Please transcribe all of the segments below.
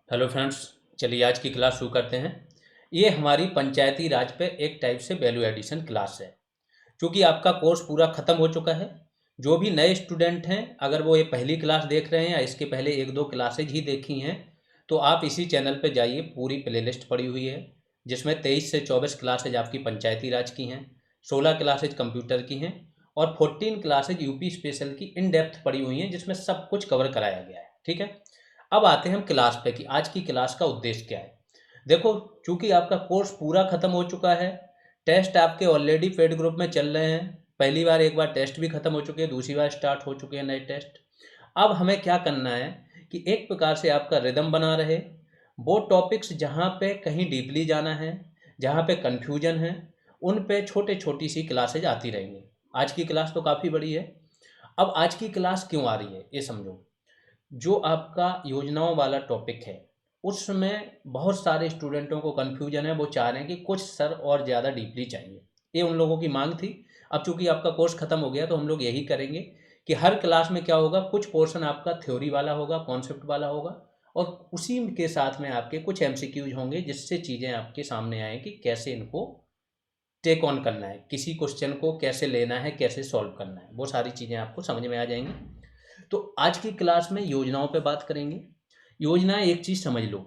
Hello friends, चलिए आज की क्लास शुरू करते हैं। ये हमारी पंचायती राज पे एक टाइप से वैल्यू एडिशन क्लास है। क्योंकि आपका कोर्स पूरा ख़त्म हो चुका है, जो भी नए स्टूडेंट हैं अगर वो ये पहली क्लास देख रहे हैं या इसके पहले एक दो क्लासेज ही देखी हैं तो आप इसी चैनल पे जाइए। पूरी प्लेलिस्ट पड़ी हुई है जिसमें 23 से 24 क्लासेज आपकी पंचायती राज की हैं, 16 क्लासेज कंप्यूटर की हैं और 14 क्लासेज यूपी स्पेशल की इन डेप्थ पड़ी हुई हैं जिसमें सब कुछ कवर कराया गया है। ठीक है, अब आते हैं हम क्लास पे कि आज की क्लास का उद्देश्य क्या है। देखो, चूंकि आपका कोर्स पूरा खत्म हो चुका है, टेस्ट आपके ऑलरेडी पेड ग्रुप में चल रहे हैं। पहली बार एक बार टेस्ट भी खत्म हो चुके हैं, दूसरी बार स्टार्ट हो चुके हैं नए टेस्ट। अब हमें क्या करना है कि एक प्रकार से आपका रिदम बना रहे। वो टॉपिक्स जहाँ पे कहीं डीपली जाना है, जहाँ पे कंफ्यूजन है, उन पे छोटे छोटी सी क्लासेज आती रहेंगी। आज की क्लास तो काफ़ी बड़ी है। अब आज की क्लास क्यों आ रही है ये समझो। जो आपका योजनाओं वाला टॉपिक है उसमें बहुत सारे स्टूडेंटों को कन्फ्यूजन है। वो चाह रहे हैं कि कुछ सर और ज़्यादा डीपली चाहिए, ये उन लोगों की मांग थी। अब चूंकि आपका कोर्स ख़त्म हो गया तो हम लोग यही करेंगे कि हर क्लास में क्या होगा, कुछ पोर्शन आपका थ्योरी वाला होगा, कॉन्सेप्ट वाला होगा और उसी के साथ में आपके कुछ एमसीक्यूज होंगे जिससे चीज़ें आपके सामने आए कि कैसे इनको टेक ऑन करना है, किसी क्वेश्चन को कैसे लेना है, कैसे सॉल्व करना है, वो सारी चीज़ें आपको समझ में आ जाएंगी। तो आज की क्लास में योजनाओं पे बात करेंगे। योजनाएं एक चीज़ समझ लो,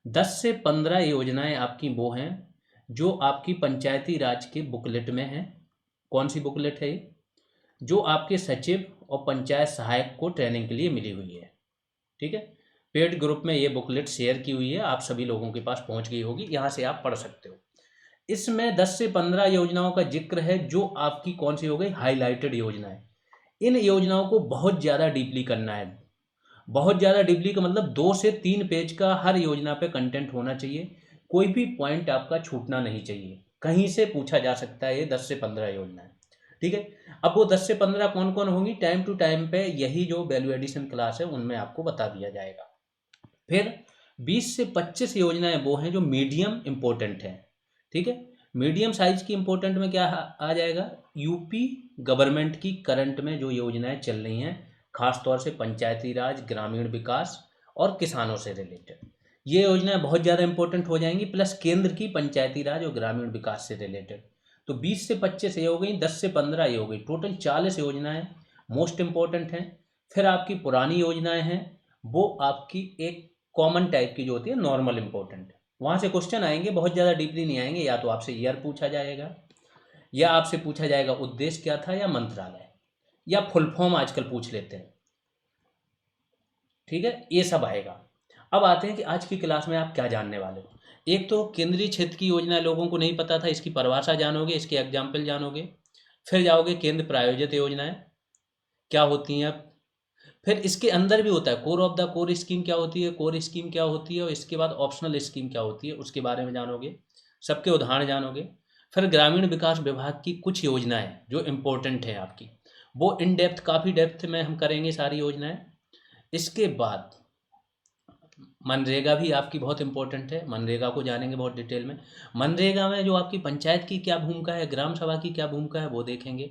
10 से 15 योजनाएं आपकी वो हैं जो आपकी पंचायती राज के बुकलेट में हैं। कौन सी बुकलेट है ये? जो आपके सचिव और पंचायत सहायक को ट्रेनिंग के लिए मिली हुई है। ठीक है, पेड ग्रुप में ये बुकलेट शेयर की हुई है, आप सभी लोगों के पास पहुंच गई होगी, यहाँ से आप पढ़ सकते हो। इसमें 10 से 15 योजनाओं का जिक्र है जो आपकी कौन सी हो गई, हाईलाइटेड योजनाएं। इन योजनाओं को बहुत ज़्यादा डीपली करना है। बहुत ज़्यादा डीपली का मतलब 2 से 3 पेज का हर योजना पे कंटेंट होना चाहिए। कोई भी पॉइंट आपका छूटना नहीं चाहिए, कहीं से पूछा जा सकता है ये 10 से 15 योजनाएं। ठीक है, अब वो 10 से 15 कौन कौन होंगी, टाइम टू टाइम पे यही जो वैल्यू एडिशन क्लास है उनमें आपको बता दिया जाएगा। फिर 20 से 25 योजनाएं वो हैं जो मीडियम इम्पोर्टेंट हैं। ठीक है, मीडियम साइज की इम्पोर्टेंट में क्या आ जाएगा, यूपी गवर्नमेंट की करंट में जो योजनाएं चल रही हैं, खास तौर से पंचायती राज, ग्रामीण विकास और किसानों से रिलेटेड ये योजनाएं बहुत ज़्यादा इंपॉर्टेंट हो जाएंगी, प्लस केंद्र की पंचायती राज और ग्रामीण विकास से रिलेटेड। तो 20 से 25 ये हो गई, 10 से 15 ये हो गई, टोटल 40 योजनाएं मोस्ट इंपॉर्टेंट हैं। फिर आपकी पुरानी योजनाएं हैं, वो आपकी एक कॉमन टाइप की जो होती है, नॉर्मल इंपॉर्टेंट। वहाँ से क्वेश्चन आएंगे, बहुत ज़्यादा डीपली नहीं आएंगे। या तो आपसे ईयर पूछा जाएगा, या आपसे पूछा जाएगा उद्देश्य क्या था, या मंत्रालय, या फुल फॉर्म आजकल पूछ लेते हैं। ठीक है, ये सब आएगा। अब आते हैं कि आज की क्लास में आप क्या जानने वाले हो। एक तो केंद्रीय क्षेत्र की योजना लोगों को नहीं पता था, इसकी परिभाषा जानोगे, इसके एग्जाम्पल जानोगे। फिर जाओगे केंद्र प्रायोजित योजनाएं क्या होती हैं। अब फिर इसके अंदर भी होता है core of the core scheme क्या होती है, कोर स्कीम क्या होती है, और इसके बाद ऑप्शनल स्कीम क्या होती है, उसके बारे में जानोगे, सबके उदाहरण जानोगे। फिर ग्रामीण विकास विभाग की कुछ योजनाएं जो इम्पोर्टेंट है आपकी, वो इन डेप्थ, काफ़ी डेप्थ में हम करेंगे सारी योजनाएं। इसके बाद मनरेगा भी आपकी बहुत इंपॉर्टेंट है, मनरेगा को जानेंगे बहुत डिटेल में। मनरेगा में जो आपकी पंचायत की क्या भूमिका है, ग्राम सभा की क्या भूमिका है, वो देखेंगे।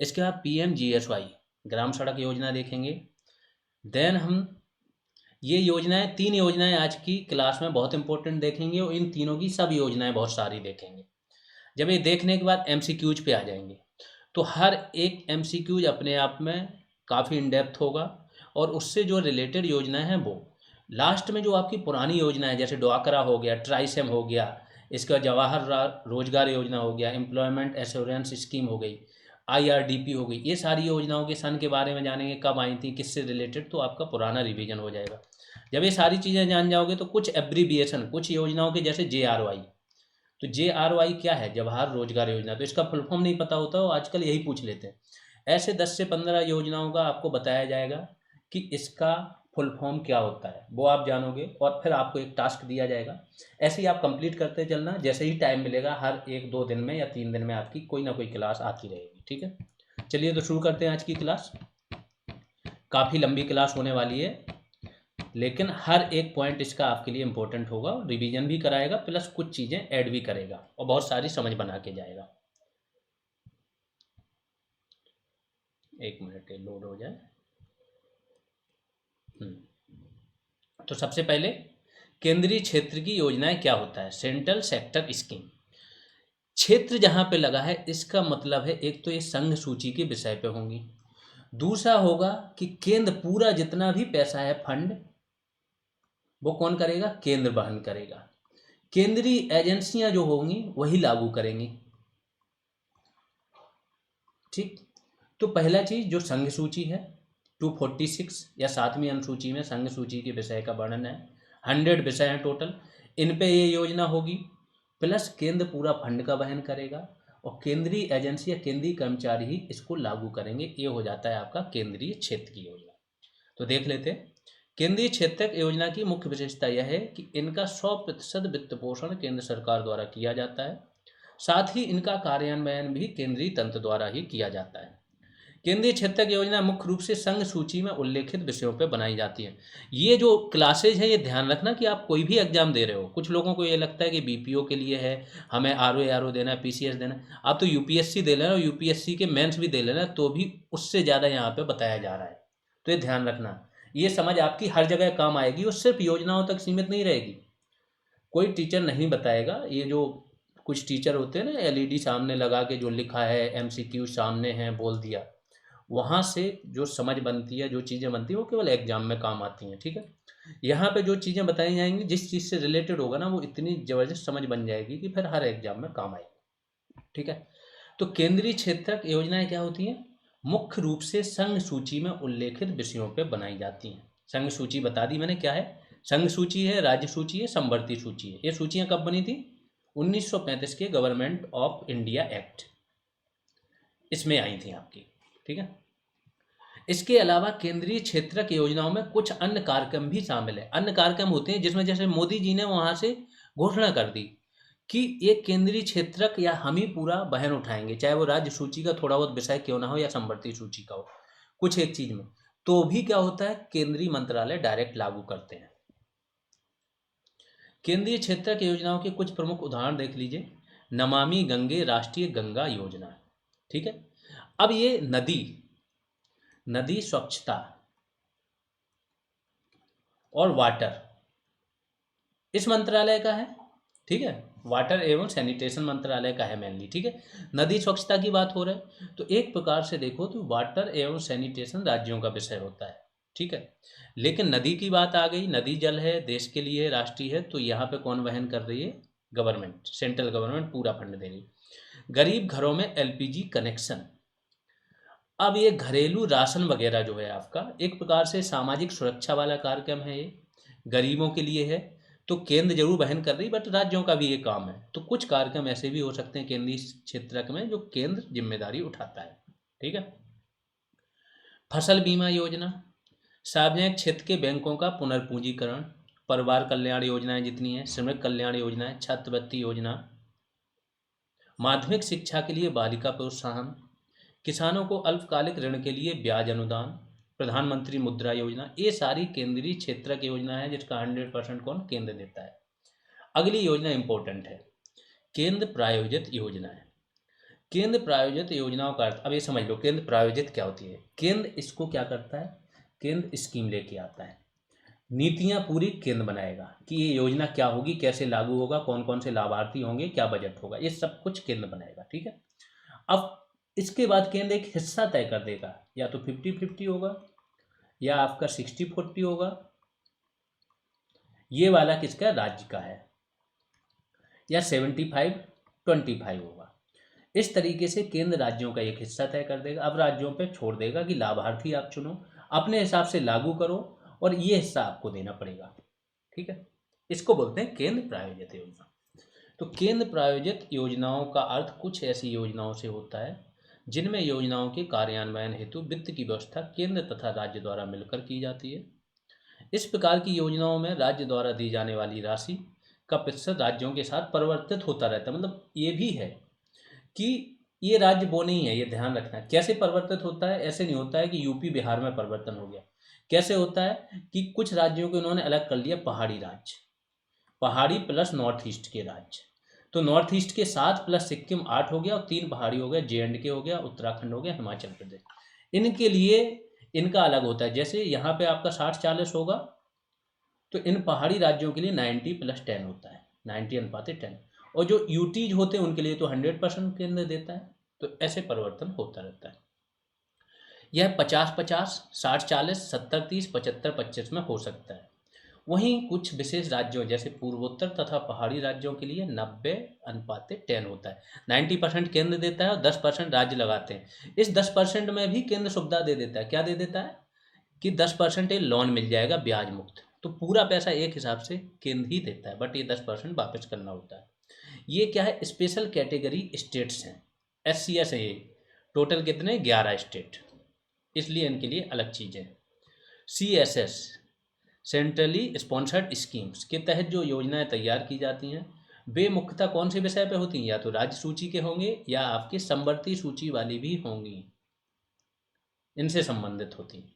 इसके बाद PMGSY ग्राम सड़क योजना देखेंगे। देन हम ये योजनाएं, 3 योजनाएं आज की क्लास में बहुत इंपॉर्टेंट देखेंगे और इन तीनों की सब योजनाएं बहुत सारी देखेंगे। जब ये देखने के बाद MCQज पे आ जाएंगे, तो हर एक MCQज अपने आप में काफ़ी इन डेप्थ होगा और उससे जो रिलेटेड योजनाएं हैं वो। लास्ट में जो आपकी पुरानी योजना है, जैसे डोआकरा हो गया, ट्राइसेम हो गया, इसका जवाहर रोजगार योजना हो गया, एम्प्लॉयमेंट एश्योरेंस स्कीम हो गई, IRDP हो गई, ये सारी योजनाओं के सन के बारे में जानेंगे, कब आई थी, किससे रिलेटेड, तो आपका पुराना रिवीजन हो जाएगा। जब ये सारी चीज़ें जान जाओगे तो कुछ एब्रीविएशन, कुछ योजनाओं के जैसे JRY, तो JRY क्या है, जवाहर रोजगार योजना, तो इसका फुल फॉर्म नहीं पता होता हो, आजकल यही पूछ लेते हैं। ऐसे 10 से 15 योजनाओं का आपको बताया जाएगा कि इसका फुल फॉर्म क्या होता है, वो आप जानोगे और फिर आपको एक टास्क दिया जाएगा। ऐसे ही आप कंप्लीट करते चलना, जैसे ही टाइम मिलेगा हर 1-2 दिन में या 3 दिन में आपकी कोई ना कोई क्लास आती रहेगी। ठीक है, चलिए तो शुरू करते हैं आज की क्लास। काफ़ी लंबी क्लास होने वाली है, लेकिन हर एक पॉइंट इसका आपके लिए इंपॉर्टेंट होगा, रिवीजन भी कराएगा, प्लस कुछ चीज़ें ऐड भी करेगा और बहुत सारी समझ बना के जाएगा। 1 मिनट लोड हो जाए। तो सबसे पहले केंद्रीय क्षेत्र की योजनाएं क्या होता है, सेंट्रल सेक्टर स्कीम। क्षेत्र जहां पे लगा है इसका मतलब है एक तो ये संघ सूची के विषय पे होंगी, दूसरा होगा कि केंद्र पूरा जितना भी पैसा है फंड वो कौन करेगा, केंद्र वहन करेगा। केंद्रीय एजेंसियां जो होंगी वही लागू करेंगी। ठीक, तो पहला चीज जो संघ सूची है 246 या 7वीं अनुसूची में संघ सूची के विषय का वर्णन है, 100 विषय हैं टोटल, इन पे ये योजना होगी। प्लस केंद्र पूरा फंड का वहन करेगा और केंद्रीय एजेंसी या केंद्रीय कर्मचारी ही इसको लागू करेंगे। ये हो जाता है आपका केंद्रीय क्षेत्र की योजना। तो देख लेते हैं, केंद्रीय क्षेत्रक योजना की मुख्य विशेषता यह है कि इनका 100% वित्त पोषण केंद्र सरकार द्वारा किया जाता है, साथ ही इनका कार्यान्वयन भी केंद्रीय तंत्र द्वारा ही किया जाता है। केंद्रीय क्षेत्रक योजना मुख्य रूप से संघ सूची में उल्लेखित विषयों पर बनाई जाती है। ये जो क्लासेज है ये ध्यान रखना कि आप कोई भी एग्जाम दे रहे हो, कुछ लोगों को ये लगता है कि बीपीओ के लिए है, हमें आरओ देना है, पीसीएस देना है, आप तो यूपीएससी दे लेना, यूपीएससी के मेंस भी दे लेना, तो भी उससे ज़्यादा यहाँ पे बताया जा रहा है। तो ये ध्यान रखना, ये समझ आपकी हर जगह काम आएगी और सिर्फ योजनाओं तक सीमित नहीं रहेगी। कोई टीचर नहीं बताएगा, ये जो कुछ टीचर होते हैं ना एलईडी सामने लगा के जो लिखा है एमसीक्यू सामने है बोल दिया, वहाँ से जो समझ बनती है, जो चीज़ें बनती हैं वो केवल एग्जाम में काम आती हैं। ठीक है, यहाँ पे जो चीज़ें बताई जाएंगी जिस चीज़ से रिलेटेड होगा ना वो इतनी ज़बरदस्त समझ बन जाएगी कि फिर हर एग्जाम में काम आएगी। ठीक है, तो केंद्रीय क्षेत्रक योजनाएं क्या होती हैं, मुख्य रूप से संघ सूची में उल्लेखित विषयों पर बनाई जाती हैं। संघ सूची बता दी मैंने क्या है, संघ सूची है, राज्य सूची है, समवर्ती सूची है। ये सूचियां कब बनी थी, 1935 के गवर्नमेंट ऑफ इंडिया एक्ट, इसमें आई थी आपकी। ठीक है, इसके अलावा केंद्रीय क्षेत्रक योजनाओं में कुछ अन्य कार्यक्रम भी शामिल है। अन्य कार्यक्रम होते हैं जिसमें जैसे मोदी जी ने वहां से घोषणा कर दी कि एक केंद्रीय क्षेत्रक या हम ही पूरा बहन उठाएंगे, चाहे वो राज्य सूची का थोड़ा बहुत विषय क्यों ना हो या समवर्ती सूची का हो, कुछ एक चीज में, तो भी क्या होता है केंद्रीय मंत्रालय डायरेक्ट लागू करते हैं। केंद्रीय क्षेत्रक योजनाओं के कुछ प्रमुख उदाहरण देख लीजिए। नमामि गंगे राष्ट्रीय गंगा योजना। ठीक है, अब ये नदी स्वच्छता और वाटर इस मंत्रालय का है। ठीक है, वाटर एवं सैनिटेशन मंत्रालय का है मेनली। ठीक है, नदी स्वच्छता की बात हो रहा है तो एक प्रकार से देखो तो वाटर एवं सैनिटेशन राज्यों का विषय होता है। ठीक है, लेकिन नदी की बात आ गई, नदी जल है, देश के लिए राष्ट्रीय है, तो यहाँ पे कौन वहन कर रही है, गवर्नमेंट, सेंट्रल गवर्नमेंट पूरा फंड दे रही है। गरीब घरों में एलपीजी कनेक्शन, अब ये घरेलू राशन वगैरह जो है आपका एक प्रकार से सामाजिक सुरक्षा वाला कार्यक्रम है, ये गरीबों के लिए है। तो केंद्र जरूर वहन कर रही बट राज्यों का भी ये काम है। तो कुछ कार्यक्रम ऐसे भी हो सकते हैं केंद्रीय क्षेत्र में जो केंद्र जिम्मेदारी उठाता है। ठीक है, फसल बीमा योजना, सार्वजनिक क्षेत्र के बैंकों का पुनर्पूंजीकरण, परिवार कल्याण योजनाएं जितनी हैं, श्रमिक कल्याण योजनाएं, छात्रवृत्ति योजना, माध्यमिक शिक्षा के लिए बालिका प्रोत्साहन, किसानों को अल्पकालिक ऋण के लिए ब्याज अनुदान, प्रधानमंत्री मुद्रा योजना, ये सारी केंद्रीय क्षेत्र की योजना है जिसका 100% कौन, केंद्र देता है। अगली योजना इंपॉर्टेंट है, केंद्र प्रायोजित योजना है। केंद्र प्रायोजित योजनाओं का अर्थ अब ये समझ लो, केंद्र प्रायोजित क्या होती है। केंद्र इसको क्या करता है, केंद्र स्कीम लेके आता है, नीतियां पूरी केंद्र बनाएगा कि ये योजना क्या होगी, कैसे लागू होगा, कौन कौन से लाभार्थी होंगे, क्या बजट होगा, ये सब कुछ केंद्र बनाएगा। ठीक है, अब इसके बाद केंद्र एक हिस्सा तय कर देगा, या तो 50-50 होगा या आपका 60-40 होगा, ये वाला किसका, राज्य का है, या 75-25 होगा। इस तरीके से केंद्र राज्यों का एक हिस्सा तय कर देगा। अब राज्यों पे छोड़ देगा कि लाभार्थी आप चुनो, अपने हिसाब से लागू करो और ये हिस्सा आपको देना पड़ेगा। ठीक है, इसको बोलते हैं केंद्र प्रायोजित योजना। तो केंद्र प्रायोजित योजनाओं का अर्थ कुछ ऐसी योजनाओं से होता है जिनमें योजनाओं के कार्यान्वयन हेतु वित्त की व्यवस्था केंद्र तथा राज्य द्वारा मिलकर की जाती है। इस प्रकार की योजनाओं में राज्य द्वारा दी जाने वाली राशि का प्रतिशत राज्यों के साथ परिवर्तित होता रहता है। मतलब ये भी है कि ये राज्य वो नहीं है, ये ध्यान रखना है। कैसे परिवर्तित होता है, ऐसे नहीं होता है कि यूपी बिहार में परिवर्तन हो गया। कैसे होता है कि कुछ राज्यों को इन्होंने अलग कर लिया, पहाड़ी राज्य, पहाड़ी प्लस नॉर्थ ईस्ट के राज्य, तो नॉर्थ ईस्ट के 7 प्लस सिक्किम 8 हो गया और 3 पहाड़ी हो गया, JNK हो गया, उत्तराखंड हो गया, हिमाचल प्रदेश। इनके लिए इनका अलग होता है। जैसे यहाँ पे आपका 60-40 होगा तो इन पहाड़ी राज्यों के लिए 90+10 होता है, 90:10। और जो यूटीज होते हैं उनके लिए तो 100% केंद्र देता है। तो ऐसे परिवर्तन होता रहता है। यह 50-50, 60-40, 70-30, 75-25 में हो सकता है। वहीं कुछ विशेष राज्यों जैसे पूर्वोत्तर तथा पहाड़ी राज्यों के लिए 90:10 होता है। 90% केंद्र देता है और 10% राज्य लगाते हैं। इस 10% में भी केंद्र सुविधा दे देता है। क्या दे देता है कि 10% लोन मिल जाएगा ब्याज मुक्त। तो पूरा पैसा एक हिसाब से केंद्र ही देता है, बट ये 10% वापस करना होता है। ये क्या है, स्पेशल कैटेगरी स्टेट्स हैं, SCS है ये। टोटल कितने, 11 स्टेट, इसलिए इनके लिए अलग चीज़ें। CSS, सेंट्रली स्पॉन्सर्ड स्कीम्स के तहत जो योजनाएं तैयार की जाती हैं, वे मुख्यतः कौन से विषय पे होती हैं, या तो राज्य सूची के होंगे या आपकी समवर्ती सूची वाली भी होंगी, इनसे संबंधित होती हैं।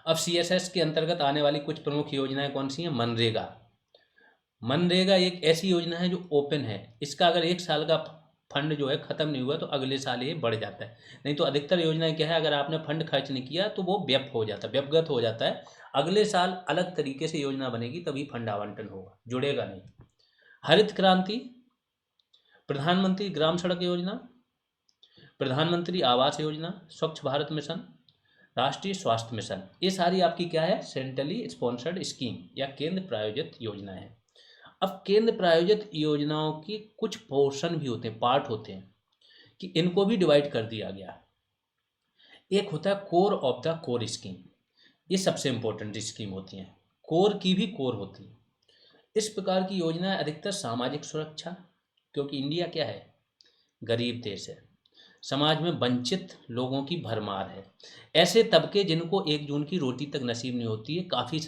अब CSS के अंतर्गत आने वाली कुछ प्रमुख योजनाएं कौन सी हैं? मनरेगा। मनरेगा एक ऐसी योजना है जो ओपन है। इसका अगर 1 साल का फंड जो है ख़त्म नहीं हुआ तो अगले साल ये बढ़ जाता है। नहीं तो अधिकतर योजनाएं क्या है, अगर आपने फंड खर्च नहीं किया तो वो व्यप हो जाता है, व्यपगत हो जाता है। अगले साल अलग तरीके से योजना बनेगी, तभी फंड आवंटन होगा, जुड़ेगा नहीं। हरित क्रांति, प्रधानमंत्री ग्राम सड़क योजना, प्रधानमंत्री आवास योजना, स्वच्छ भारत मिशन, राष्ट्रीय स्वास्थ्य मिशन, ये सारी आपकी क्या है, सेंट्रली स्पॉन्सर्ड स्कीम या केंद्र प्रायोजित योजना है। अब केंद्र प्रायोजित योजनाओं की कुछ पोर्शन भी होते हैं, पार्ट होते हैं, कि इनको भी डिवाइड कर दिया गया। एक होता है core of the core scheme, ये सबसे इंपॉर्टेंट स्कीम होती हैं, कोर की भी कोर होती है। इस प्रकार की योजनाएं अधिकतर सामाजिक सुरक्षा, क्योंकि इंडिया क्या है, गरीब देश है, समाज में वंचित लोगों की भरमार है, ऐसे तबके जिनको 1 जून की रोटी तक नसीब नहीं होती है, काफ़ी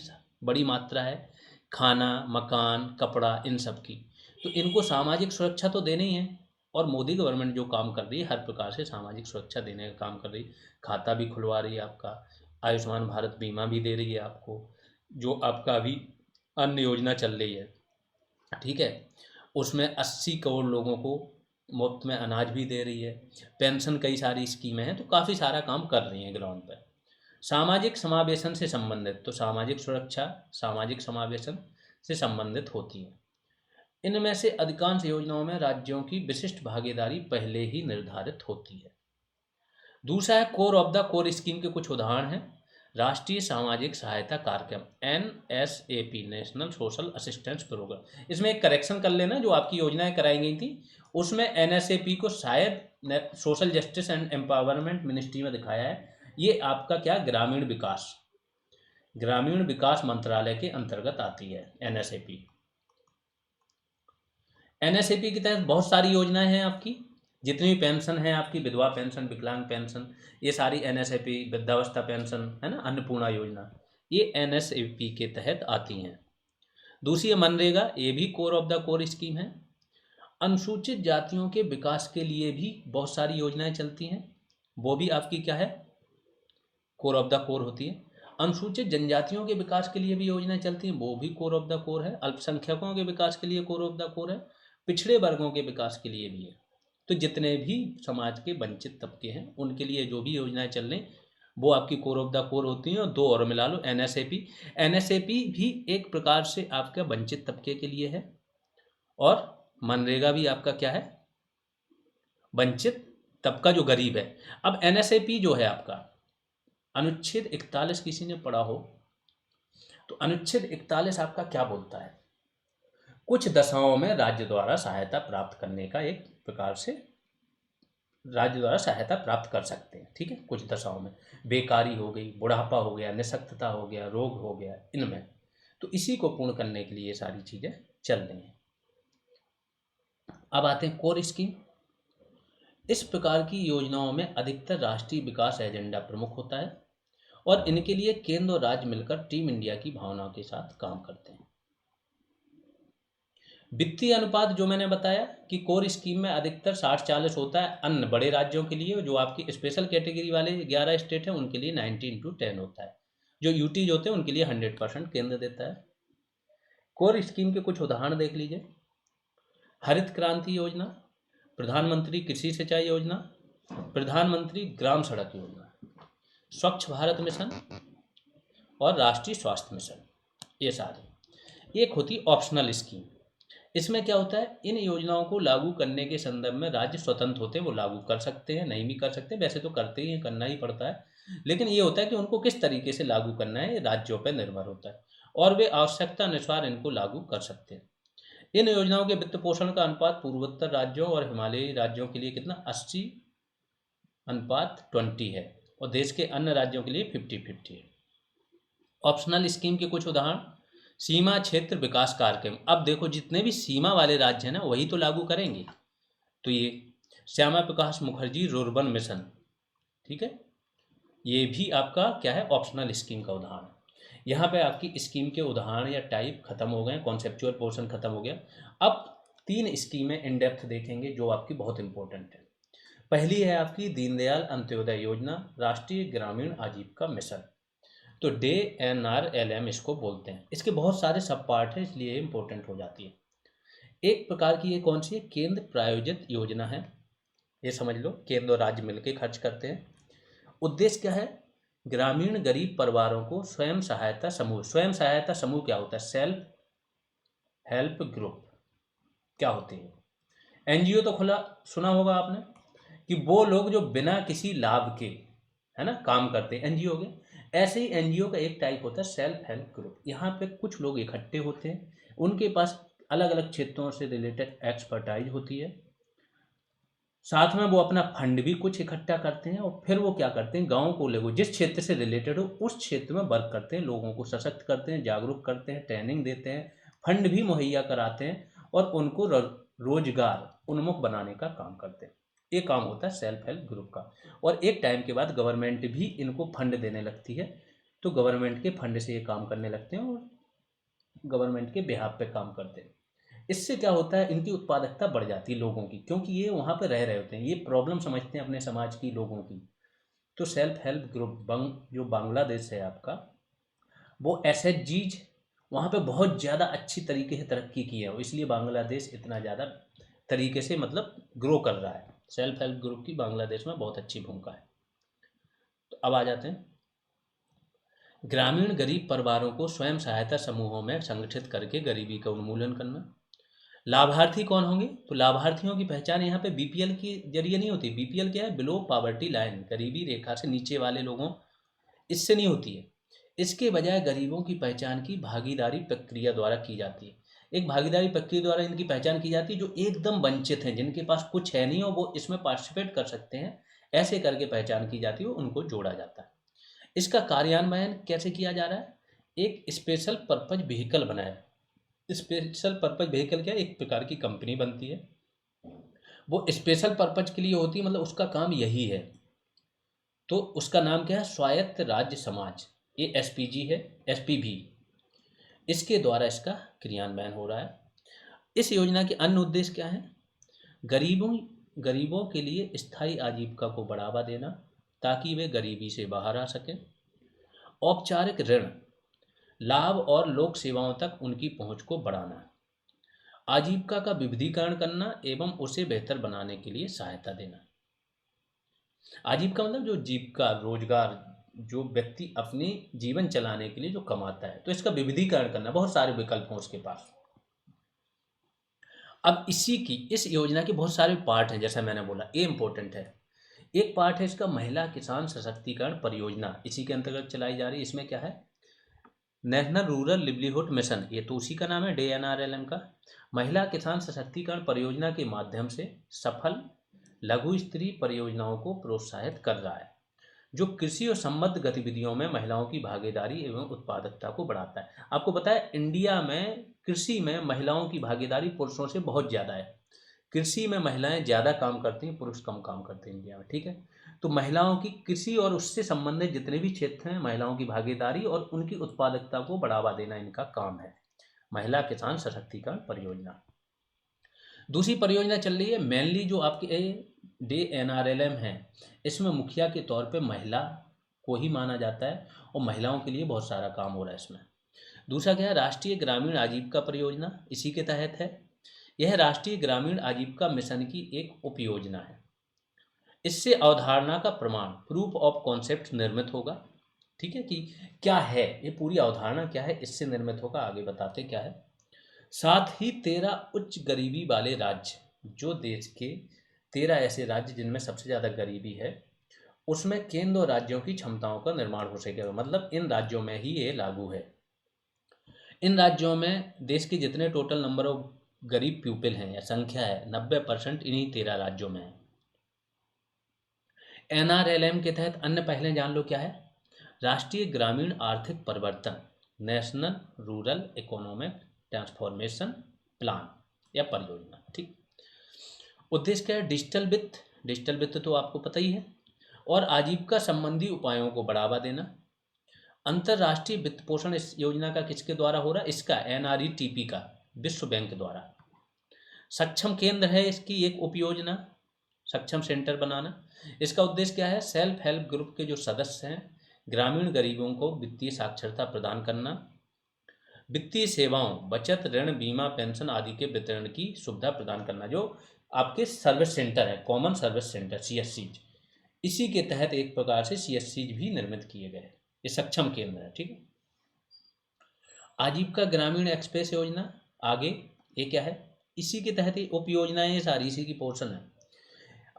बड़ी मात्रा है, खाना, मकान, कपड़ा, इन सब की। तो इनको सामाजिक सुरक्षा तो देनी ही है, और मोदी गवर्नमेंट जो काम कर रही है, हर प्रकार से सामाजिक सुरक्षा देने का काम कर रही है। खाता भी खुलवा रही है आपका, आयुष्मान भारत बीमा भी दे रही है आपको, जो आपका अभी अन्य योजना चल रही है, ठीक है, उसमें 80 करोड़ लोगों को मुफ्त में अनाज भी दे रही है, पेंशन, कई सारी स्कीमें हैं, तो काफ़ी सारा काम कर रही हैं ग्राउंड पर। सामाजिक समावेशन से संबंधित, तो सामाजिक सुरक्षा सामाजिक समावेशन से संबंधित होती है। इनमें से अधिकांश योजनाओं में राज्यों की विशिष्ट भागीदारी पहले ही निर्धारित होती है। दूसरा है core of the core scheme के कुछ उदाहरण हैं। राष्ट्रीय सामाजिक सहायता कार्यक्रम, NSAP, national social assistance programme. इसमें एक करेक्शन कर लेना, जो आपकी योजनाएं कराई गई थी उसमें NSAP को शायद social justice and empowerment ministry में दिखाया है। ये आपका क्या, ग्रामीण विकास मंत्रालय के अंतर्गत आती है NSAP। NSAP के तहत बहुत सारी योजनाएं हैं आपकी, जितनी भी पेंशन है आपकी, विधवा पेंशन, विकलांग पेंशन, ये सारी NSAP, वृद्धावस्था पेंशन है ना, अन्नपूर्णा योजना, ये NSAP के तहत आती हैं। दूसरी है मनरेगा, ये भी core of the core scheme है। अनुसूचित जातियों के विकास के लिए भी बहुत सारी योजनाएं चलती हैं, वो भी आपकी क्या है, कोर ऑफ द कोर होती है। अनुसूचित जनजातियों के विकास के लिए भी योजनाएं चलती हैं, वो भी कोर ऑफ द कोर है। अल्पसंख्यकों के विकास के लिए कोर ऑफ द कोर है, पिछड़े वर्गों के विकास के लिए भी है। तो जितने भी समाज के वंचित तबके हैं उनके लिए जो भी योजनाएं चल रही वो आपकी कोर ऑफ द कोर होती हैं। और 2 और मिला लो, NSAP भी एक प्रकार से आपका वंचित तबके के लिए है, और मनरेगा भी आपका क्या है, वंचित तबका जो गरीब है। अब NSAP जो है आपका, अनुच्छेद 41 किसी ने पढ़ा हो तो अनुच्छेद 41 आपका क्या बोलता है, कुछ दशाओं में राज्य द्वारा सहायता प्राप्त करने का, एक प्रकार से राज्य द्वारा सहायता प्राप्त कर सकते हैं, ठीक है, कुछ दशाओं में, बेकारी हो गई, बुढ़ापा हो गया, निःशक्तता हो गया, रोग हो गया, इनमें, तो इसी को पूर्ण करने के लिए ये सारी चीज़ें चल रही हैं। अब आते हैं कोर स्कीम। इस प्रकार की योजनाओं में अधिकतर राष्ट्रीय विकास एजेंडा प्रमुख होता है, और इनके लिए केंद्र और राज्य मिलकर टीम इंडिया की भावना के साथ काम करते हैं। वित्तीय अनुपात जो मैंने बताया कि कोर स्कीम में अधिकतर 60-40 होता है, अन्य बड़े राज्यों के लिए, जो आपकी स्पेशल कैटेगरी वाले 11 स्टेट हैं उनके लिए 90:10 होता है। जो यूटीज होते हैं उनके लिए 100% केंद्र देता है। कोर स्कीम के कुछ उदाहरण देख लीजिए। हरित क्रांति योजना, प्रधानमंत्री कृषि सिंचाई योजना, प्रधानमंत्री ग्राम सड़क योजना, स्वच्छ भारत मिशन और राष्ट्रीय स्वास्थ्य मिशन। ये सारी। एक होती ऑप्शनल स्कीम। इसमें क्या होता है, इन योजनाओं को लागू करने के संदर्भ में राज्य स्वतंत्र होते हैं, वो लागू कर सकते हैं, नहीं भी कर सकते, वैसे तो करते ही हैं, करना ही पड़ता है। लेकिन ये होता है कि उनको किस तरीके से लागू करना है, ये राज्यों पर निर्भर होता है और वे आवश्यकता अनुसार इनको लागू कर सकते हैं। इन योजनाओं के वित्त पोषण का अनुपात पूर्वोत्तर राज्यों और हिमालयी राज्यों के लिए कितना, 80:20 है और देश के अन्य राज्यों के लिए 50-50 है। ऑप्शनल स्कीम के कुछ उदाहरण, सीमा क्षेत्र विकास कार्यक्रम। अब देखो जितने भी सीमा वाले राज्य हैं ना वही तो लागू करेंगे। तो ये श्यामा प्रकाश मुखर्जी रूर्बन मिशन, ठीक है, ये भी आपका क्या है, ऑप्शनल स्कीम का उदाहरण है। यहाँ पे आपकी स्कीम के उदाहरण या टाइप खत्म हो गए, कॉन्सेप्चुअल पोर्शन खत्म हो गया। अब 3 स्कीमें इन डेप्थ देखेंगे जो आपकी बहुत इंपॉर्टेंट है। पहली है आपकी दीनदयाल अंत्योदय योजना, राष्ट्रीय ग्रामीण आजीविका मिशन। तो DNRLM इसको बोलते हैं। इसके बहुत सारे सब पार्ट हैं इसलिए इंपॉर्टेंट हो जाती है। एक प्रकार की ये कौन सी है, केंद्र प्रायोजित योजना है। ये समझ लो केंद्र और राज्य मिलकर खर्च करते हैं। उद्देश्य क्या है, ग्रामीण गरीब परिवारों को स्वयं सहायता समूह। स्वयं सहायता समूह क्या होता है, सेल्फ हेल्प ग्रुप क्या होते हैं। NGO तो खुला सुना होगा आपने, कि वो लोग जो बिना किसी लाभ के, है ना, काम करते हैं, NGO हो गए। ऐसे ही NGO का एक टाइप होता है सेल्फ हेल्प ग्रुप। यहाँ पे कुछ लोग इकट्ठे होते हैं, उनके पास अलग अलग क्षेत्रों से रिलेटेड एक्सपर्टाइज होती है, साथ में वो अपना फंड भी कुछ इकट्ठा करते हैं और फिर वो क्या करते हैं, गाँव को लेकर जिस क्षेत्र से रिलेटेड हो उस क्षेत्र में वर्क करते हैं, लोगों को सशक्त करते हैं, जागरूक करते हैं, ट्रेनिंग देते हैं, फंड भी मुहैया कराते हैं और उनको रोजगार उन्मुख बनाने का काम करते हैं। ये काम होता है सेल्फ हेल्प ग्रुप का। और एक टाइम के बाद गवर्नमेंट भी इनको फंड देने लगती है, तो गवर्नमेंट के फंड से ये काम करने लगते हैं और गवर्नमेंट के बिहाफ पे काम करते हैं। इससे क्या होता है, इनकी उत्पादकता बढ़ जाती है लोगों की, क्योंकि ये वहाँ पे रह रहे होते हैं, ये प्रॉब्लम समझते हैं अपने समाज की, लोगों की। तो सेल्फ हेल्प ग्रुप जो बांग्लादेश है आपका, वो SHGs वहाँ पे बहुत ज़्यादा अच्छी तरीके से तरक्की की है, इसलिए बांग्लादेश इतना ज़्यादा तरीके से मतलब ग्रो कर रहा है। सेल्फ हेल्प ग्रुप की बांग्लादेश में बहुत अच्छी भूमिका है। तो अब आ जाते हैं, ग्रामीण गरीब परिवारों को स्वयं सहायता समूहों में संगठित करके गरीबी का उन्मूलन करना। लाभार्थी कौन होंगे, तो लाभार्थियों की पहचान यहाँ पे BPL के जरिए नहीं होती। BPL क्या है, बिलो पॉवर्टी लाइन, गरीबी रेखा से नीचे वाले लोगों, इससे नहीं होती है। इसके बजाय गरीबों की पहचान की भागीदारी प्रक्रिया द्वारा की जाती है। एक भागीदारी प्रक्रिया द्वारा इनकी पहचान की जाती है, जो एकदम वंचित हैं, जिनके पास कुछ है नहीं और वो इसमें पार्टिसिपेट कर सकते हैं, ऐसे करके पहचान की जाती है, उनको जोड़ा जाता है। इसका कार्यान्वयन कैसे किया जा रहा है, एक स्पेशल पर्पज व्हीकल बनाया। स्पेशल पर्पज व्हीकल क्या है, एक प्रकार की कंपनी बनती है, वो स्पेशल पर्पज के लिए होती है, मतलब उसका काम यही है। तो उसका नाम क्या है, स्वायत्त राज्य समाज, ये SPG है, SPV, इसके द्वारा इसका क्रियान्वयन हो रहा है। इस योजना के अन्य उद्देश्य क्या है, गरीबों गरीबों के लिए स्थायी आजीविका को बढ़ावा देना ताकि वे गरीबी से बाहर आ सकें, औपचारिक ऋण लाभ और लोक सेवाओं तक उनकी पहुंच को बढ़ाना, आजीविका का विविधीकरण करना एवं उसे बेहतर बनाने के लिए सहायता देना। आजीविका मतलब जो जीविका, रोजगार, जो व्यक्ति अपने जीवन चलाने के लिए जो कमाता है, तो इसका विविधीकरण करना, बहुत सारे विकल्प हैं उसके पास। अब इस योजना के बहुत सारे पार्ट हैं, जैसा मैंने बोला, ये इंपॉर्टेंट है। एक पार्ट है इसका महिला किसान सशक्तिकरण परियोजना, इसी के अंतर्गत चलाई जा रही है। इसमें क्या है, नेशनल रूरल लिवलीहुड मिशन, ये तो उसी का नाम है, DNRLM का। महिला किसान सशक्तिकरण परियोजना के माध्यम से सफल लघु स्तरीय परियोजनाओं को प्रोत्साहित कर रहा है, जो कृषि और संबद्ध गतिविधियों में महिलाओं की भागीदारी एवं उत्पादकता को बढ़ाता है। आपको पता है इंडिया में कृषि में महिलाओं की भागीदारी पुरुषों से बहुत ज़्यादा है। कृषि में महिलाएं ज़्यादा काम करती हैं, पुरुष कम काम करते हैं इंडिया में, ठीक है। तो महिलाओं की कृषि और उससे संबंधित जितने भी क्षेत्र हैं, महिलाओं की भागीदारी और उनकी उत्पादकता को बढ़ावा देना इनका काम है, महिला किसान सशक्तिकरण परियोजना। दूसरी परियोजना चल रही है मेनली जो आपके DNRLM है, इसमें मुखिया के तौर पे महिला को ही माना जाता है और महिलाओं के लिए बहुत सारा काम हो रहा है इसमें। दूसरा क्या है, राष्ट्रीय ग्रामीण आजीविका परियोजना, इसी के तहत है। यह राष्ट्रीय ग्रामीण आजीविका मिशन की एक उपयोजना है। इससे अवधारणा का प्रमाण, प्रूफ ऑफ कॉन्सेप्ट निर्मित होगा ठीक है, कि क्या है ये पूरी अवधारणा, क्या है, इससे निर्मित होगा, आगे बताते क्या है। साथ ही 13 उच्च गरीबी वाले राज्य, जो देश के 13 ऐसे राज्य जिनमें सबसे ज़्यादा गरीबी है, उसमें केंद्र और राज्यों की क्षमताओं का निर्माण हो सकेगा, मतलब इन राज्यों में ही ये लागू है। इन राज्यों में देश के जितने टोटल नंबर ऑफ गरीब पीपल हैं या संख्या है, 90% इन्हीं 13 राज्यों में है। एनआरएलएम के तहत अन्य पहले जान लो क्या है। राष्ट्रीय ग्रामीण आर्थिक परिवर्तन, national rural economic transformation plan या परियोजना। ठीक, उद्देश्य क्या है? डिजिटल वित्त, डिजिटल वित्त तो आपको पता ही है, और आजीविका संबंधी उपायों को बढ़ावा देना। अंतर्राष्ट्रीय वित्त पोषण इस योजना का किसके द्वारा हो रहा है? इसका एनआरईटीपी का, विश्व बैंक द्वारा। सक्षम केंद्र है इसकी एक उपयोजना, सक्षम सेंटर बनाना। इसका उद्देश्य क्या है? सेल्फ हेल्प ग्रुप के जो सदस्य हैं, ग्रामीण गरीबों को वित्तीय साक्षरता प्रदान करना, वित्तीय सेवाओं, बचत, ऋण, बीमा, पेंशन आदि के वितरण की सुविधा प्रदान करना। जो आपके सर्विस सेंटर है, कॉमन सर्विस सेंटर, सीएससीज, इसी के तहत एक प्रकार से सीएससीज भी निर्मित किए गए। ये सक्षम केंद्र है। ठीक है, आजीविका ग्रामीण एक्सप्रेस योजना, आगे ये क्या है? इसी के तहत ये उप योजनाएं, ये सारी इसी की पोर्शन है।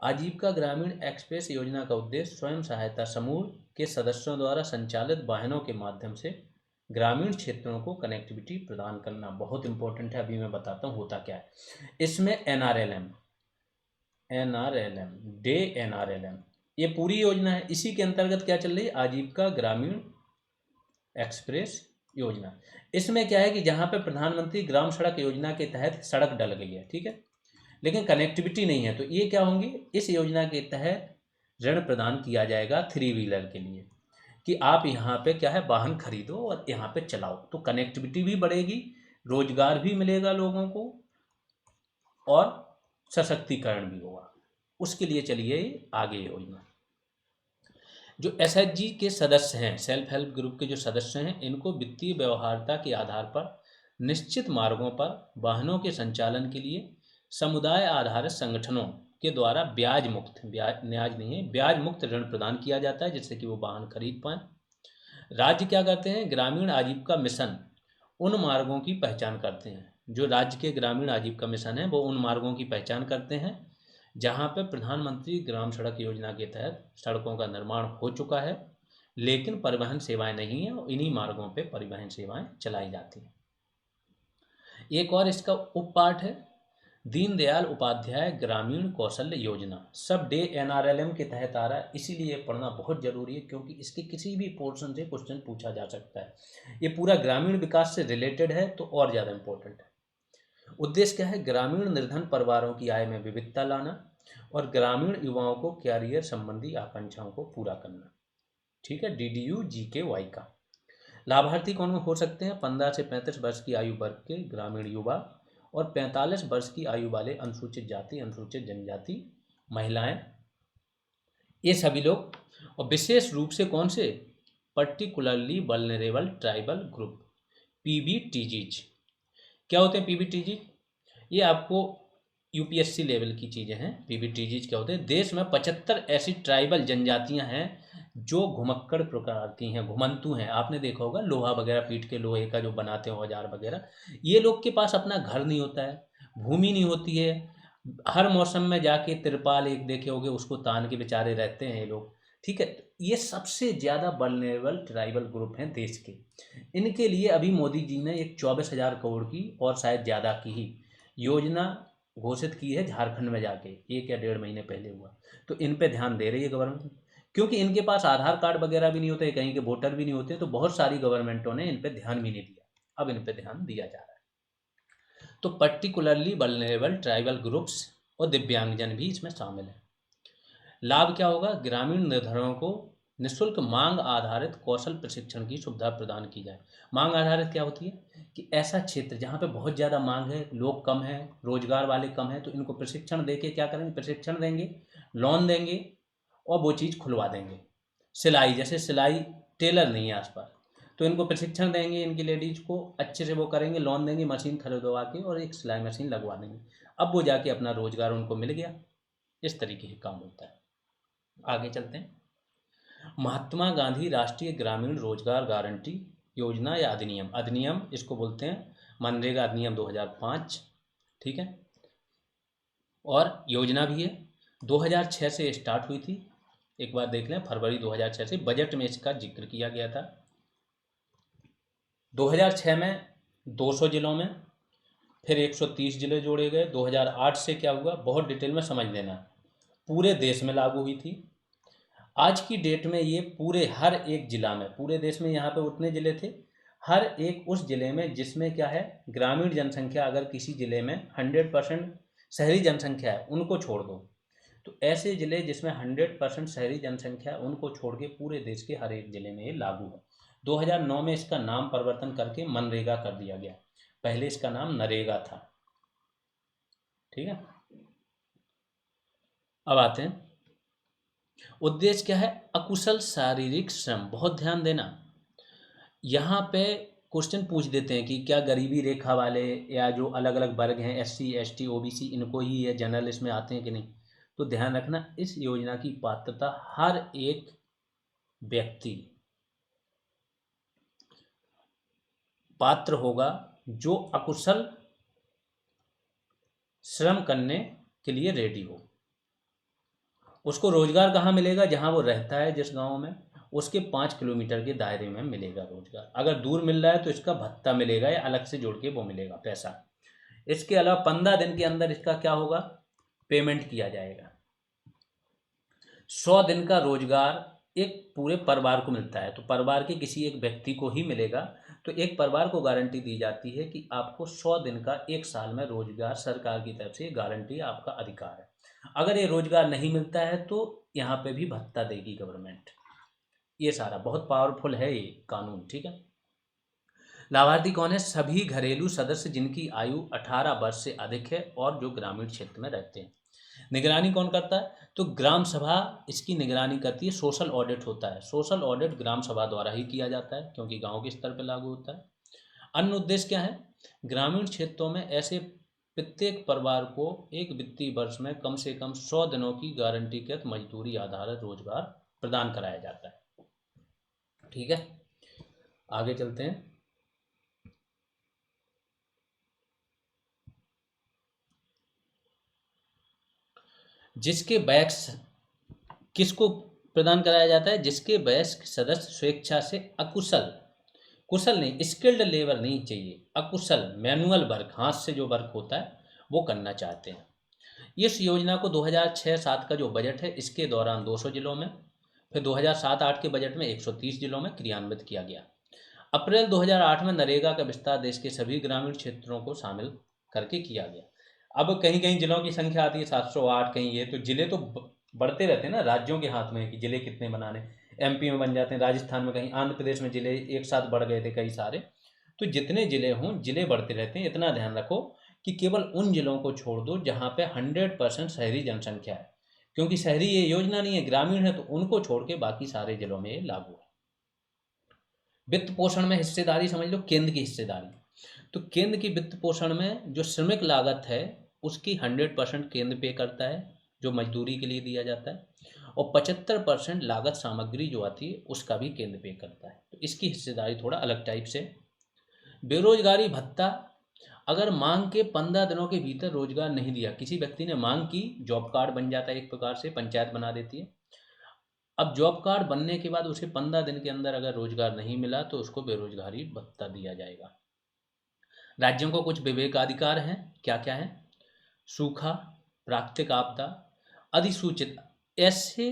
आजीविका ग्रामीण एक्सप्रेस योजना का उद्देश्य स्वयं सहायता समूह के सदस्यों द्वारा संचालित वाहनों के माध्यम से ग्रामीण क्षेत्रों को कनेक्टिविटी प्रदान करना। बहुत इंपॉर्टेंट है, अभी मैं बताता हूँ होता क्या है। इसमें एनआरएलएम, डे एनआरएलएम, ये पूरी योजना है। इसी के अंतर्गत क्या चल रही है? आजीविका ग्रामीण एक्सप्रेस योजना। इसमें क्या है कि जहाँ पे प्रधानमंत्री ग्राम सड़क योजना के तहत सड़क डल गई है, ठीक है, लेकिन कनेक्टिविटी नहीं है, तो ये क्या होंगे? इस योजना के तहत ऋण प्रदान किया जाएगा 3 व्हीलर के लिए, कि आप यहाँ पे क्या है, वाहन खरीदो और यहाँ पे चलाओ, तो कनेक्टिविटी भी बढ़ेगी, रोजगार भी मिलेगा लोगों को, और सशक्तिकरण भी होगा। उसके लिए चलिए आगे योजना। जो एसएचजी के सदस्य हैं, सेल्फ हेल्प ग्रुप के जो सदस्य हैं, इनको वित्तीय व्यवहार्यता के आधार पर निश्चित मार्गों पर वाहनों के संचालन के लिए समुदाय आधारित संगठनों के द्वारा ब्याज मुक्त, ब्याज नहीं है, ब्याज मुक्त ऋण प्रदान किया जाता है, जिससे कि वो वाहन खरीद पाएं। राज्य क्या करते हैं? ग्रामीण आजीविका मिशन उन मार्गों की पहचान करते हैं, जो राज्य के ग्रामीण आजीविका मिशन है, वो उन मार्गों की पहचान करते हैं जहाँ पे प्रधानमंत्री ग्राम सड़क योजना के तहत सड़कों का निर्माण हो चुका है, लेकिन परिवहन सेवाएं नहीं है, और इन्हीं मार्गों पे परिवहन सेवाएं चलाई जाती हैं। एक और इसका उप पार्ट है, दीनदयाल उपाध्याय ग्रामीण कौशल्य योजना, सब डे एनआरएलएम के तहत आ रहा है, इसीलिए पढ़ना बहुत जरूरी है, क्योंकि इसके किसी भी पोर्शन से क्वेश्चन पूछा जा सकता है। ये पूरा ग्रामीण विकास से रिलेटेड है, तो और ज़्यादा इंपॉर्टेंट है। उद्देश्य क्या है? ग्रामीण निर्धन परिवारों की आय में विविधता लाना और ग्रामीण युवाओं को कैरियर संबंधी आकांक्षाओं को पूरा करना। ठीक है, डीडीयू जीकेवाई का लाभार्थी कौन हो सकते हैं? 15 से 35 वर्ष की आयु वर्ग के ग्रामीण युवा और 45 वर्ष की आयु वाले अनुसूचित जाति, अनुसूचित जनजाति, महिलाएं, ये सभी लोग। और विशेष रूप से कौन से? Particularly vulnerable tribal group, PBTGs. क्या होते हैं पीबीटीजी? ये आपको यूपीएससी लेवल की चीज़ें हैं। पीबीटीजीज क्या होते हैं? देश में 75 ऐसी ट्राइबल जनजातियां हैं जो घुमक्कड़ प्रकार की हैं, घुमंतु हैं। आपने देखा होगा लोहा वगैरह पीट के, लोहे का जो बनाते हैं औजार वगैरह, ये लोग के पास अपना घर नहीं होता है, भूमि नहीं होती है, हर मौसम में जाके तिरपाल एक देखे होगे उसको तान के बेचारे रहते हैं ये लोग। ठीक है, ये सबसे ज़्यादा वल्नरेबल ट्राइबल ग्रुप हैं देश के। इनके लिए अभी मोदी जी ने एक 24,000 करोड़ की और शायद ज़्यादा की ही योजना घोषित की है झारखंड में जाके, 1 या 1.5 महीने पहले हुआ। तो इन पे ध्यान दे रही है गवर्नमेंट, क्योंकि इनके पास आधार कार्ड वगैरह भी नहीं होते, कहीं के वोटर भी नहीं होते, तो बहुत सारी गवर्नमेंटों ने इन पे ध्यान भी नहीं दिया, अब इन पे ध्यान दिया जा रहा है। तो पर्टिकुलरली वल्नरेबल ट्राइबल ग्रुप्स और दिव्यांगजन भी इसमें शामिल है। लाभ क्या होगा? ग्रामीण निर्धनों को निःशुल्क मांग आधारित कौशल प्रशिक्षण की सुविधा प्रदान की जाए। मांग आधारित क्या होती है? कि ऐसा क्षेत्र जहाँ पे बहुत ज़्यादा मांग है, लोग कम हैं, रोजगार वाले कम हैं, तो इनको प्रशिक्षण देके क्या करेंगे? प्रशिक्षण देंगे, लोन देंगे और वो चीज़ खुलवा देंगे। सिलाई, जैसे सिलाई टेलर नहीं है आसपास, तो इनको प्रशिक्षण देंगे, इनकी लेडीज़ को अच्छे से वो करेंगे, लोन देंगे, मशीन खरीदवा के और एक सिलाई मशीन लगवा देंगे। अब वो जाके अपना रोजगार उनको मिल गया। इस तरीके से काम होता है। आगे चलते हैं। महात्मा गांधी राष्ट्रीय ग्रामीण रोजगार गारंटी योजना या अधिनियम, अधिनियम इसको बोलते हैं, मनरेगा अधिनियम 2005, ठीक है। और योजना भी है, 2006 से स्टार्ट हुई थी। एक बार देख लें, फरवरी 2006 से बजट में इसका जिक्र किया गया था। 2006 में 200 जिलों में, फिर 130 जिले जोड़े गए। 2008 से क्या हुआ, बहुत डिटेल में समझ लेना, पूरे देश में लागू हुई थी। आज की डेट में ये पूरे हर एक जिला में, पूरे देश में यहाँ पे उतने जिले थे, हर एक उस जिले में जिसमें क्या है, ग्रामीण जनसंख्या, अगर किसी जिले में 100% शहरी जनसंख्या है उनको छोड़ दो, तो ऐसे जिले जिसमें 100% शहरी जनसंख्या है उनको छोड़ के पूरे देश के हर एक जिले में ये लागू है। 2009 में इसका नाम परिवर्तन करके मनरेगा कर दिया गया, पहले इसका नाम नरेगा था, ठीक है। अब आते हैं, उद्देश्य क्या है, अकुशल शारीरिक श्रम, बहुत ध्यान देना। यहाँ पे क्वेश्चन पूछ देते हैं कि क्या गरीबी रेखा वाले या जो अलग अलग वर्ग हैं, SC ST OBC, इनको ही ये जनरल इसमें आते हैं कि नहीं, तो ध्यान रखना, इस योजना की पात्रता हर एक व्यक्ति पात्र होगा जो अकुशल श्रम करने के लिए रेडी हो। उसको रोजगार कहाँ मिलेगा, जहाँ वो रहता है जिस गांव में, उसके 5 किलोमीटर के दायरे में मिलेगा रोजगार। अगर दूर मिल रहा है तो इसका भत्ता मिलेगा या अलग से जोड़ के वो मिलेगा पैसा। इसके अलावा 15 दिन के अंदर इसका क्या होगा, पेमेंट किया जाएगा। 100 दिन का रोजगार एक पूरे परिवार को मिलता है, तो परिवार के किसी एक व्यक्ति को ही मिलेगा। तो एक परिवार को गारंटी दी जाती है कि आपको 100 दिन का एक साल में रोजगार सरकार की तरफ से, गारंटी आपका अधिकार है। अगर ये रोजगार नहीं मिलता है तो यहाँ पे भी भत्ता देगी गवर्नमेंट। ये सारा बहुत पावरफुल है ये कानून, ठीक है। लाभार्थी कौन है, सभी घरेलू सदस्य जिनकी आयु 18 वर्ष से अधिक है और जो ग्रामीण क्षेत्र में रहते हैं। निगरानी कौन करता है, तो ग्राम सभा इसकी निगरानी करती है। सोशल ऑडिट होता है, सोशल ऑडिट ग्राम सभा द्वारा ही किया जाता है क्योंकि गांव के स्तर पर लागू होता है। अन्य उद्देश्य क्या है, ग्रामीण क्षेत्रों में ऐसे प्रत्येक परिवार को एक वित्तीय वर्ष में कम से कम 100 दिनों की गारंटीकृत मजदूरी आधारित रोजगार प्रदान कराया जाता है, ठीक है। आगे चलते हैं, जिसके वयस्क, किसको प्रदान कराया जाता है, जिसके वयस्क सदस्य स्वेच्छा से अकुशल, कुशल नहीं, स्किल्ड लेबर नहीं चाहिए, अकुशल मैनुअल वर्क, हाथ से जो वर्क होता है वो करना चाहते हैं। इस योजना को 2006-07 का जो बजट है इसके दौरान 200 जिलों में, फिर 2007-08 के बजट में 130 जिलों में क्रियान्वित किया गया। अप्रैल 2008 में नरेगा का विस्तार देश के सभी ग्रामीण क्षेत्रों को शामिल करके किया गया। अब कहीं कहीं जिलों की संख्या आती है 708, कहीं ये, तो जिले तो बढ़ते रहते हैं ना, राज्यों के हाथ में कि जिले कितने बनाने। MP में बन जाते हैं, राजस्थान में, कहीं आंध्र प्रदेश में जिले एक साथ बढ़ गए थे कई सारे। तो जितने जिले हों, जिले बढ़ते रहते हैं। इतना ध्यान रखो कि केवल उन जिलों को छोड़ दो जहाँ पे 100% शहरी जनसंख्या है, क्योंकि शहरी ये योजना नहीं है, ग्रामीण है, तो उनको छोड़ के बाकी सारे जिलों में ये लागू है। वित्त पोषण में हिस्सेदारी समझ लो, केंद्र की हिस्सेदारी। तो केंद्र की वित्त पोषण में जो श्रमिक लागत है उसकी 100% केंद्र पे करता है, जो मजदूरी के लिए दिया जाता है, और 75% लागत सामग्री जो आती है उसका भी केंद्र पे करता है। तो इसकी हिस्सेदारी थोड़ा अलग टाइप से। बेरोजगारी भत्ता, अगर मांग के 15 दिनों के भीतर रोजगार नहीं दिया, किसी व्यक्ति ने मांग की, जॉब कार्ड बन जाता है, एक प्रकार से पंचायत बना देती है। अब जॉब कार्ड बनने के बाद उसे 15 दिन के अंदर अगर रोजगार नहीं मिला तो उसको बेरोजगारी भत्ता दिया जाएगा। राज्यों को कुछ विवेकाधिकार हैं, क्या क्या है, सूखा, प्राकृतिक आपदा, अधिसूचित, ऐसे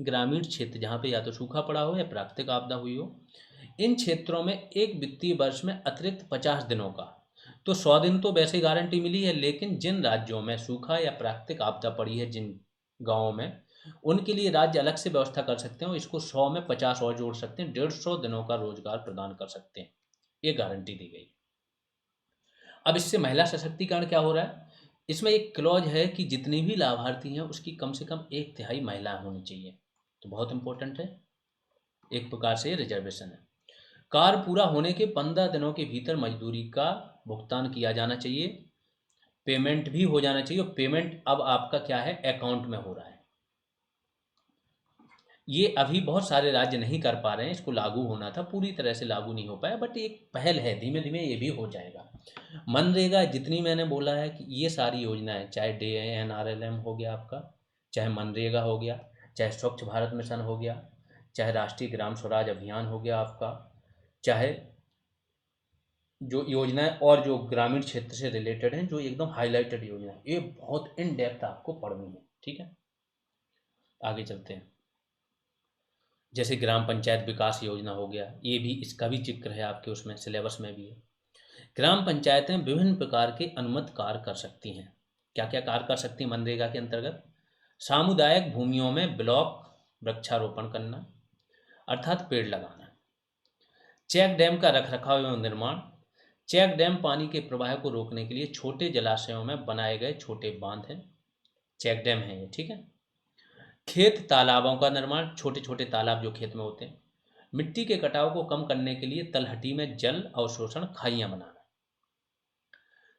ग्रामीण क्षेत्र जहाँ पे या तो सूखा पड़ा हो या प्राकृतिक आपदा हुई हो, इन क्षेत्रों में एक वित्तीय वर्ष में अतिरिक्त 50 दिनों का, तो 100 दिन तो वैसे गारंटी मिली है, लेकिन जिन राज्यों में सूखा या प्राकृतिक आपदा पड़ी है, जिन गाँवों में, उनके लिए राज्य अलग से व्यवस्था कर सकते हैं, इसको 100 में 50 और जोड़ सकते हैं, 150 दिनों का रोजगार प्रदान कर सकते हैं, ये गारंटी दी गई। अब इससे महिला सशक्तिकरण क्या हो रहा है, इसमें एक क्लॉज है कि जितने भी लाभार्थी हैं उसकी कम से कम 1/3 महिला होनी चाहिए, तो बहुत इंपॉर्टेंट है, एक प्रकार से रिजर्वेशन है। कार्य पूरा होने के 15 दिनों के भीतर मजदूरी का भुगतान किया जाना चाहिए, पेमेंट भी हो जाना चाहिए, और पेमेंट अब आपका क्या है, अकाउंट में हो रहा है। ये अभी बहुत सारे राज्य नहीं कर पा रहे हैं, इसको लागू होना था, पूरी तरह से लागू नहीं हो पाया, बट एक पहल है, धीमे धीमे ये भी हो जाएगा। मनरेगा जितनी मैंने बोला है कि ये सारी योजनाएं, चाहे DNRLM हो गया आपका, चाहे मनरेगा हो गया, चाहे स्वच्छ भारत मिशन हो गया, चाहे राष्ट्रीय ग्राम स्वराज अभियान हो गया आपका, चाहे जो योजनाएं और जो ग्रामीण क्षेत्र से रिलेटेड हैं, जो एकदम हाईलाइटेड योजना है, ये बहुत इन डेप्थ आपको पढ़नी है। ठीक है, आगे चलते हैं। जैसे ग्राम पंचायत विकास योजना हो गया, ये भी, इसका भी जिक्र है आपके उसमें सिलेबस में भी है। ग्राम पंचायतें विभिन्न प्रकार के अनुमत कार्य कर सकती हैं। क्या क्या कार्य कर सकती हैं मनरेगा के अंतर्गत? सामुदायिक भूमियों में ब्लॉक वृक्षारोपण करना, अर्थात पेड़ लगाना। चेक डैम का रखरखाव एवं निर्माण। चेक डैम पानी के प्रवाह को रोकने के लिए छोटे जलाशयों में बनाए गए छोटे बांध हैं, चेक डैम है ये। ठीक है। खेत तालाबों का निर्माण, छोटे छोटे तालाब जो खेत में होते हैं। मिट्टी के कटाव को कम करने के लिए तलहटी में जल अवशोषण खाइयां बनाना।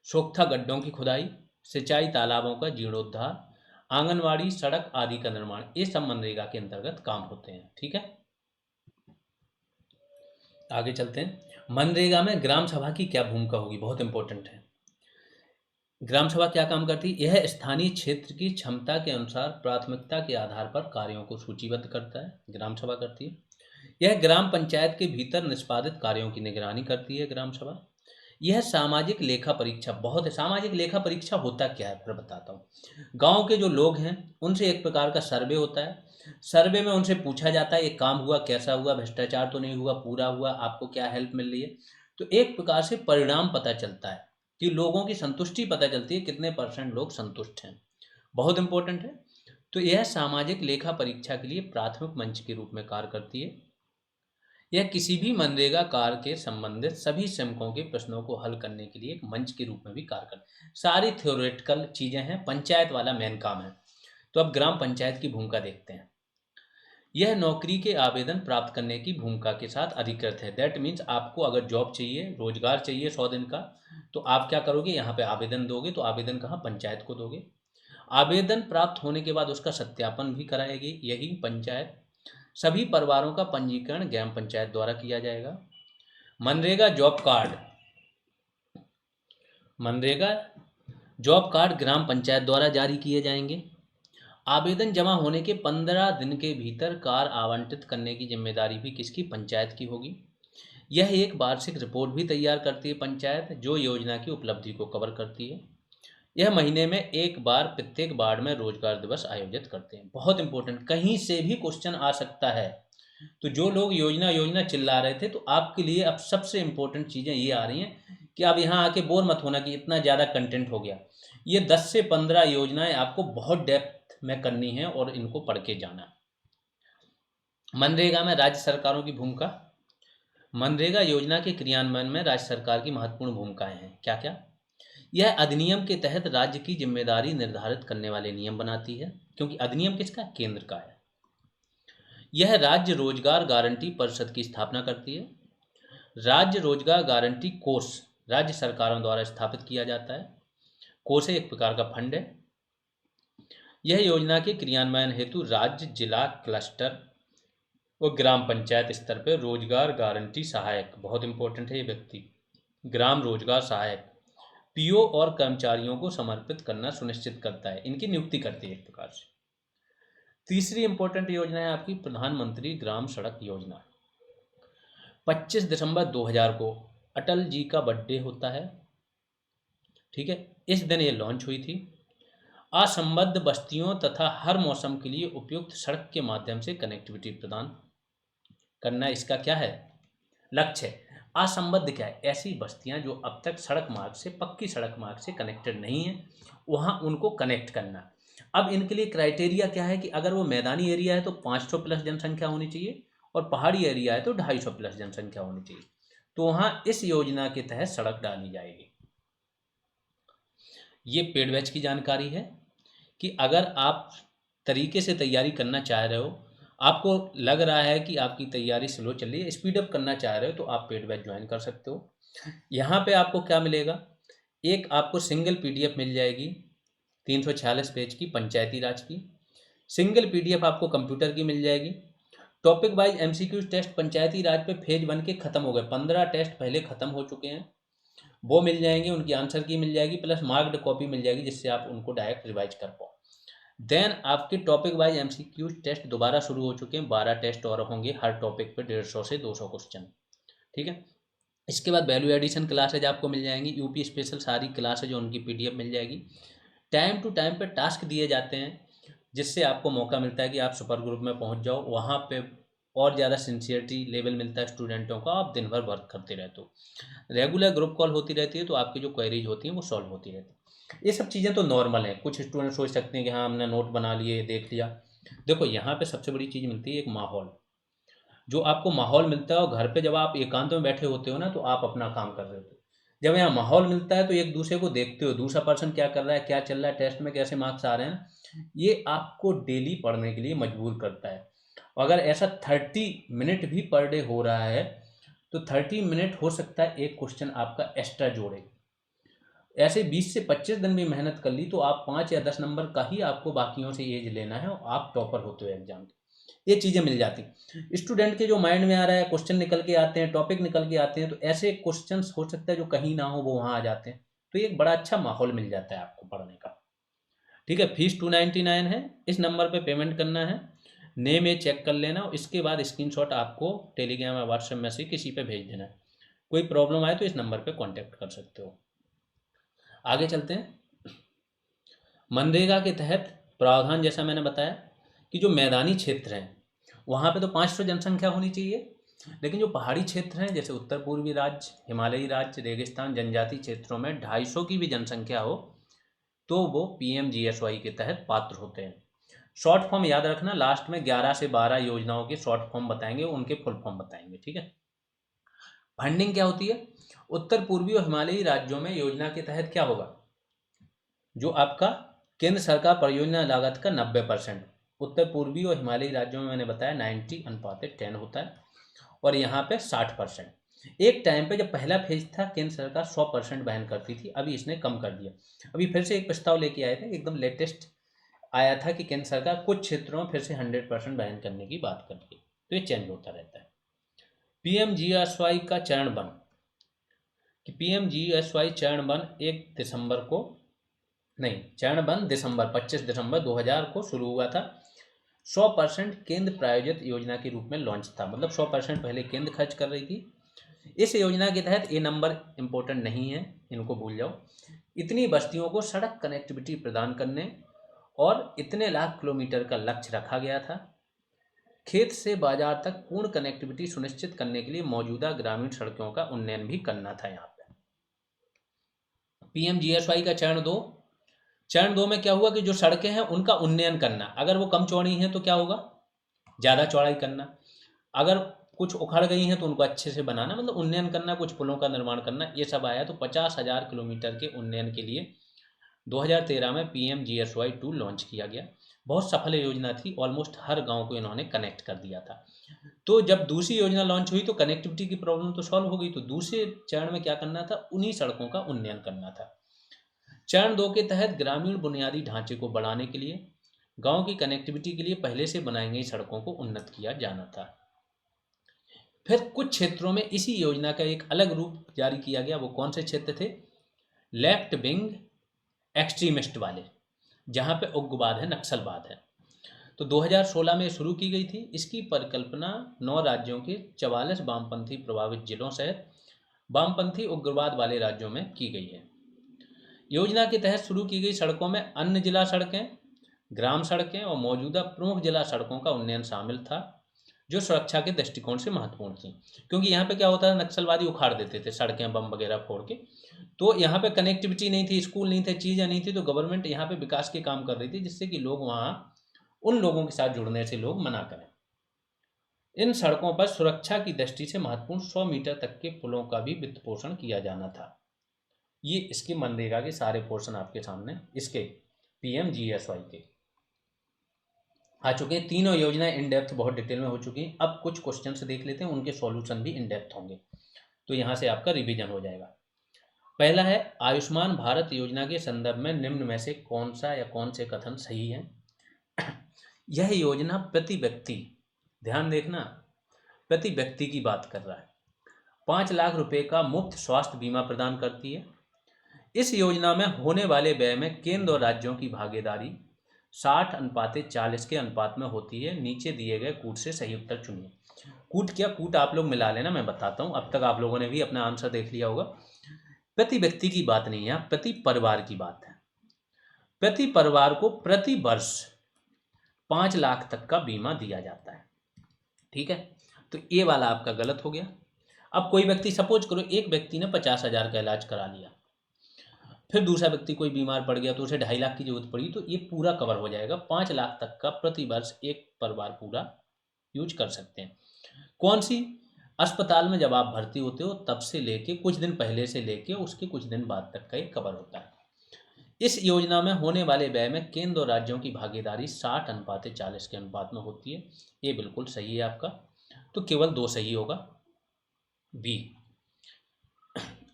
सोख्ता गड्ढों की खुदाई, सिंचाई तालाबों का जीर्णोद्धार, आंगनवाड़ी, सड़क आदि का निर्माण, ये सब मनरेगा के अंतर्गत काम होते हैं। ठीक है, आगे चलते हैं। मनरेगा में ग्राम सभा की क्या भूमिका होगी, बहुत इंपॉर्टेंट है। ग्राम सभा क्या काम करती है? यह स्थानीय क्षेत्र की क्षमता के अनुसार प्राथमिकता के आधार पर कार्यों को सूचीबद्ध करता है, ग्राम सभा करती है। यह ग्राम पंचायत के भीतर निष्पादित कार्यों की निगरानी करती है, ग्राम सभा। यह सामाजिक लेखा परीक्षा, बहुत है। सामाजिक लेखा परीक्षा होता क्या है, फिर बताता हूँ। गांव के जो लोग हैं उनसे एक प्रकार का सर्वे होता है। सर्वे में उनसे पूछा जाता है ये काम हुआ, कैसा हुआ, भ्रष्टाचार तो नहीं हुआ, पूरा हुआ, आपको क्या हेल्प मिल रही है। तो एक प्रकार से परिणाम पता चलता है कि लोगों की संतुष्टि पता चलती है, कितने % लोग संतुष्ट हैं। बहुत इंपॉर्टेंट है। तो यह सामाजिक लेखा परीक्षा के लिए प्राथमिक मंच के रूप में कार्य करती है। यह किसी भी मनरेगा कार्य के संबंधित सभी श्रमिकों के प्रश्नों को हल करने के लिए एक मंच के रूप में भी कार्य करती है। सारी थ्योरेटिकल चीजें हैं, पंचायत वाला मेन काम है। तो अब ग्राम पंचायत की भूमिका देखते हैं। यह नौकरी के आवेदन प्राप्त करने की भूमिका के साथ अधिकृत है। दैट मीन्स आपको अगर जॉब चाहिए, रोजगार चाहिए 100 दिन का, तो आप क्या करोगे, यहाँ पे आवेदन दोगे। तो आवेदन कहाँ, पंचायत को दोगे। आवेदन प्राप्त होने के बाद उसका सत्यापन भी कराएगी यही पंचायत। सभी परिवारों का पंजीकरण ग्राम पंचायत द्वारा किया जाएगा। MNREGA job card, MNREGA job card ग्राम पंचायत द्वारा जारी किए जाएंगे। आवेदन जमा होने के 15 दिन के भीतर कार्य आवंटित करने की जिम्मेदारी भी किसकी, पंचायत की होगी। यह एक वार्षिक रिपोर्ट भी तैयार करती है पंचायत, जो योजना की उपलब्धि को कवर करती है। यह महीने में एक बार प्रत्येक वार्ड में रोजगार दिवस आयोजित करते हैं। बहुत इंपॉर्टेंट, कहीं से भी क्वेश्चन आ सकता है। तो जो लोग योजना योजना चिल्ला रहे थे, तो आपके लिए अब सबसे इंपॉर्टेंट चीज़ें ये आ रही हैं कि अब यहाँ आके बोर मत होना कि इतना ज़्यादा कंटेंट हो गया। ये 10 से 15 योजनाएं आपको बहुत डेप्थ में करनी है और इनको पढ़ के जाना। मनरेगा में राज्य सरकारों की भूमिका। मनरेगा योजना के क्रियान्वयन में राज्य सरकार की महत्वपूर्ण भूमिकाएं हैं। क्या क्या? यह अधिनियम के तहत राज्य की जिम्मेदारी निर्धारित करने वाले नियम बनाती है, क्योंकि अधिनियम किसका, केंद्र का है। यह राज्य रोजगार गारंटी परिषद की स्थापना करती है। राज्य रोजगार गारंटी कोष राज्य सरकारों द्वारा स्थापित किया जाता है। कोष एक प्रकार का फंड है। यह योजना के क्रियान्वयन हेतु राज्य, जिला, क्लस्टर और ग्राम पंचायत स्तर पर रोजगार गारंटी सहायक, बहुत इंपॉर्टेंट है ये व्यक्ति, ग्राम रोजगार सहायक, पीओ और कर्मचारियों को समर्पित करना सुनिश्चित करता है, इनकी नियुक्ति करती है एक प्रकार से। तीसरी इंपॉर्टेंट योजना है आपकी प्रधानमंत्री ग्राम सड़क योजना। 25 दिसंबर 2000 को अटल जी का बर्थडे होता है। ठीक है, इस दिन ये लॉन्च हुई थी। असंबद्ध बस्तियों तथा हर मौसम के लिए उपयुक्त सड़क के माध्यम से कनेक्टिविटी प्रदान करना इसका क्या है, लक्ष्य है। असंबद्ध क्या है, ऐसी बस्तियां जो अब तक सड़क मार्ग से, पक्की सड़क मार्ग से कनेक्टेड नहीं है, वहां उनको कनेक्ट करना। अब इनके लिए क्राइटेरिया क्या है कि अगर वो मैदानी एरिया है तो 500 प्लस जनसंख्या होनी चाहिए, और पहाड़ी एरिया है तो 250 प्लस जनसंख्या होनी चाहिए। तो वहां इस योजना के तहत सड़क डाली जाएगी। ये पेड बैच की जानकारी है कि अगर आप तरीके से तैयारी करना चाह रहे हो, आपको लग रहा है कि आपकी तैयारी स्लो चल रही है, स्पीड अप करना चाह रहे हो, तो आप पेड बैच ज्वाइन कर सकते हो। यहाँ पे आपको क्या मिलेगा, एक आपको सिंगल PDF मिल जाएगी 346 पेज की, पंचायती राज की। सिंगल PDF आपको कंप्यूटर की मिल जाएगी। टॉपिक वाइज एमसीक्यू टेस्ट पंचायती राज पे फेज 1 के खत्म हो गए, 15 टेस्ट पहले खत्म हो चुके हैं, वो मिल जाएंगे, उनकी आंसर की मिल जाएगी, प्लस मार्क्ड कॉपी मिल जाएगी जिससे आप उनको डायरेक्ट रिवाइज कर पाओ। देन आपके टॉपिक वाइज एमसीक्यू टेस्ट दोबारा शुरू हो चुके हैं, 12 टेस्ट और होंगे, हर टॉपिक पे 150 से 200 क्वेश्चन। ठीक है, इसके बाद वैल्यू एडिशन क्लासेज आपको मिल जाएंगी, यूपी स्पेशल सारी क्लासेज उनकी पीडीएफ मिल जाएगी। टाइम टू टाइम पे टास्क दिए जाते हैं जिससे आपको मौका मिलता है कि आप सुपर ग्रुप में पहुंच जाओ, वहाँ पे और ज़्यादा सिंसियरिटी लेवल मिलता है स्टूडेंटों का, आप दिन भर वर्क करते रहते हो, रेगुलर ग्रुप कॉल होती रहती है, तो आपकी जो क्वेरीज होती हैं वो सॉल्व होती रहती है। ये सब चीज़ें तो नॉर्मल हैं। कुछ स्टूडेंट सोच सकते हैं कि हाँ हमने नोट बना लिए, देख लिया। देखो यहाँ पे सबसे बड़ी चीज़ मिलती है एक माहौल, जो आपको माहौल मिलता है, और घर पे जब आप एकांत में बैठे होते हो ना तो आप अपना काम कर रहे होते हो। जब यहाँ माहौल मिलता है तो एक दूसरे को देखते हो, दूसरा पर्सन क्या कर रहा है, क्या चल रहा है, टेस्ट में कैसे मार्क्स आ रहे हैं, ये आपको डेली पढ़ने के लिए मजबूर करता है। अगर ऐसा 30 मिनट भी पर डे हो रहा है तो 30 मिनट हो सकता है एक क्वेश्चन आपका एक्स्ट्रा जोड़े। ऐसे 20 से 25 दिन भी मेहनत कर ली तो आप 5 या 10 नंबर का ही आपको बाकियों से एज लेना है और आप टॉपर होते हो एग्जाम के। ये चीज़ें मिल जाती। स्टूडेंट के जो माइंड में आ रहा है, क्वेश्चन निकल के आते हैं, टॉपिक निकल के आते हैं, तो ऐसे क्वेश्चंस हो सकता है जो कहीं ना हो वो वहाँ आ जाते हैं, तो ये एक बड़ा अच्छा माहौल मिल जाता है आपको पढ़ने का। ठीक है, फीस 299 है, इस नंबर पे पेमेंट करना है, नेम ये चेक कर लेना, और इसके बाद स्क्रीनशॉट आपको टेलीग्राम या व्हाट्सएप में से किसी पे भेज देना है। कोई प्रॉब्लम आए तो इस नंबर पे कांटेक्ट कर सकते हो। आगे चलते हैं। मनरेगा के तहत प्रावधान जैसा मैंने बताया कि जो मैदानी क्षेत्र हैं वहाँ पे तो 500 जनसंख्या होनी चाहिए, लेकिन जो पहाड़ी क्षेत्र हैं जैसे उत्तर पूर्वी राज्य, हिमालयी राज्य, रेगिस्तान, जनजाति क्षेत्रों में 250 की भी जनसंख्या हो तो वो पीएमजीएसवाई के तहत पात्र होते हैं। शॉर्ट फॉर्म याद रखना, लास्ट में 11 से 12 योजनाओं के शॉर्ट फॉर्म बताएंगे, उनके फुल फॉर्म बताएंगे। ठीक है, फंडिंग क्या होती है? उत्तर पूर्वी और हिमालयी राज्यों में योजना के तहत क्या होगा, जो आपका केंद्र सरकार परियोजना लागत का 90%, उत्तर पूर्वी और हिमालयी राज्यों में मैंने बताया 90:10 होता है, और यहाँ पे 60%। एक टाइम पे जब पहला फेज था केंद्र सरकार 100% वहन करती थी, अभी इसने कम कर दिया। अभी फिर से एक प्रस्ताव लेके आए थे, एकदम लेटेस्ट आया था कि केंद्र सरकार कुछ क्षेत्रों में फिर से 100% वहन करने की बात कर रही है, तो ये चेंज होता रहता है। पीएमजीएसवाई का चरण वन, कि पीएमजीएसवाई चरण वन 1 दिसंबर को नहीं, चरण वन दिसंबर 25 दिसंबर 2000 को शुरू हुआ था। 100% केंद्र प्रायोजित योजना के रूप में लॉन्च था, मतलब 100% पहले केंद्र खर्च कर रही थी। इस योजना के तहत ये नंबर इंपॉर्टेंट नहीं है, इनको भूल जाओ। इतनी बस्तियों को सड़क कनेक्टिविटी प्रदान करने और इतने लाख किलोमीटर का लक्ष्य रखा गया था। खेत से बाजार तक पूर्ण कनेक्टिविटी सुनिश्चित करने के लिए मौजूदा ग्रामीण सड़कों का उन्नयन भी करना था। यहाँ पे पीएमजीएसवाई का चरण दो में क्या हुआ कि जो सड़कें हैं उनका उन्नयन करना, अगर वो कम चौड़ी हैं तो क्या होगा, ज़्यादा चौड़ाई करना, अगर कुछ उखड़ गई हैं तो उनको अच्छे से बनाना, मतलब उन्नयन करना, कुछ पुलों का निर्माण करना, ये सब आया। तो 50,000 किलोमीटर के उन्नयन के लिए 2013 में पीएमजीएसवाई 2 लॉन्च किया गया। बहुत सफल योजना थी, ऑलमोस्ट हर गांव को इन्होंने कनेक्ट कर दिया था। तो जब दूसरी योजना लॉन्च हुई तो कनेक्टिविटी की प्रॉब्लम तो सॉल्व हो गई, तो दूसरे चरण में क्या करना था, उन्हीं सड़कों का उन्नयन करना था। चरण 2 के तहत ग्रामीण बुनियादी ढांचे को बढ़ाने के लिए गांव की कनेक्टिविटी के लिए पहले से बनाई गई सड़कों को उन्नत किया जाना था। फिर कुछ क्षेत्रों में इसी योजना का एक अलग रूप जारी किया गया। वो कौन से क्षेत्र थे? लेफ्ट विंग एक्सट्रीमिस्ट वाले, जहां पे उग्रवाद है, नक्सलवाद है। तो 2016 में शुरू की गई थी। इसकी परिकल्पना 9 राज्यों के 44 वामपंथी प्रभावित जिलों सहित वामपंथी उग्रवाद वाले राज्यों में की गई है। योजना के तहत शुरू की गई सड़कों में अन्य जिला सड़कें, ग्राम सड़कें और मौजूदा प्रमुख जिला सड़कों का उन्नयन शामिल था, जो सुरक्षा के दृष्टिकोण से महत्वपूर्ण थी। क्योंकि यहाँ पे क्या होता है, नक्सलवादी उखाड़ देते थे सड़कें, बम वगैरह फोड़ के, तो यहाँ पे कनेक्टिविटी नहीं थी, स्कूल नहीं थे, चीज़ें नहीं थी, तो गवर्नमेंट यहाँ पे विकास के काम कर रही थी जिससे कि लोग वहाँ उन लोगों के साथ जुड़ने से लोग मना करें। इन सड़कों पर सुरक्षा की दृष्टि से महत्वपूर्ण 100 मीटर तक के पुलों का भी वित्त पोषण किया जाना था। ये इसके मनरेगा के सारे पोर्शन आपके सामने इसके पीएमजीएसवाई के आ चुके हैं। तीनों योजनाएं इन डेप्थ बहुत डिटेल में हो चुकी हैं। अब कुछ क्वेश्चन से देख लेते हैं, उनके सॉल्यूशन भी इन डेप्थ होंगे, तो यहाँ से आपका रिवीजन हो जाएगा। पहला है, आयुष्मान भारत योजना के संदर्भ में निम्न में से कौन सा या कौन से कथन सही है? यह योजना प्रति व्यक्ति ध्यान देखना, प्रति व्यक्ति की बात कर रहा है। 5 लाख रुपए का मुफ्त स्वास्थ्य बीमा प्रदान करती है। इस योजना में होने वाले व्यय में केंद्र और राज्यों की भागीदारी 60:40 के अनुपात में होती है। नीचे दिए गए कूट से सही उत्तर चुनिए। कूट क्या, कूट आप लोग मिला लेना, मैं बताता हूँ। अब तक आप लोगों ने भी अपना आंसर देख लिया होगा। प्रति व्यक्ति की बात नहीं है, प्रति परिवार की बात है। प्रति परिवार को प्रति वर्ष 5 लाख तक का बीमा दिया जाता है। ठीक है, तो ये वाला आपका गलत हो गया। अब कोई व्यक्ति, सपोज करो एक व्यक्ति ने 50,000 का इलाज करा लिया, फिर दूसरा व्यक्ति कोई बीमार पड़ गया तो उसे 2.5 लाख की जरूरत पड़ी, तो ये पूरा कवर हो जाएगा। 5 लाख तक का प्रति वर्ष एक परिवार पूरा यूज कर सकते हैं। कौन सी? अस्पताल में जब आप भर्ती होते हो तब से लेके कुछ दिन पहले से लेके उसके कुछ दिन बाद तक का ये कवर होता है। इस योजना में होने वाले व्यय में केंद्र और राज्यों की भागीदारी 60:40 के अनुपात में होती है। ये बिल्कुल सही है आपका, तो केवल 2 सही होगा, बी।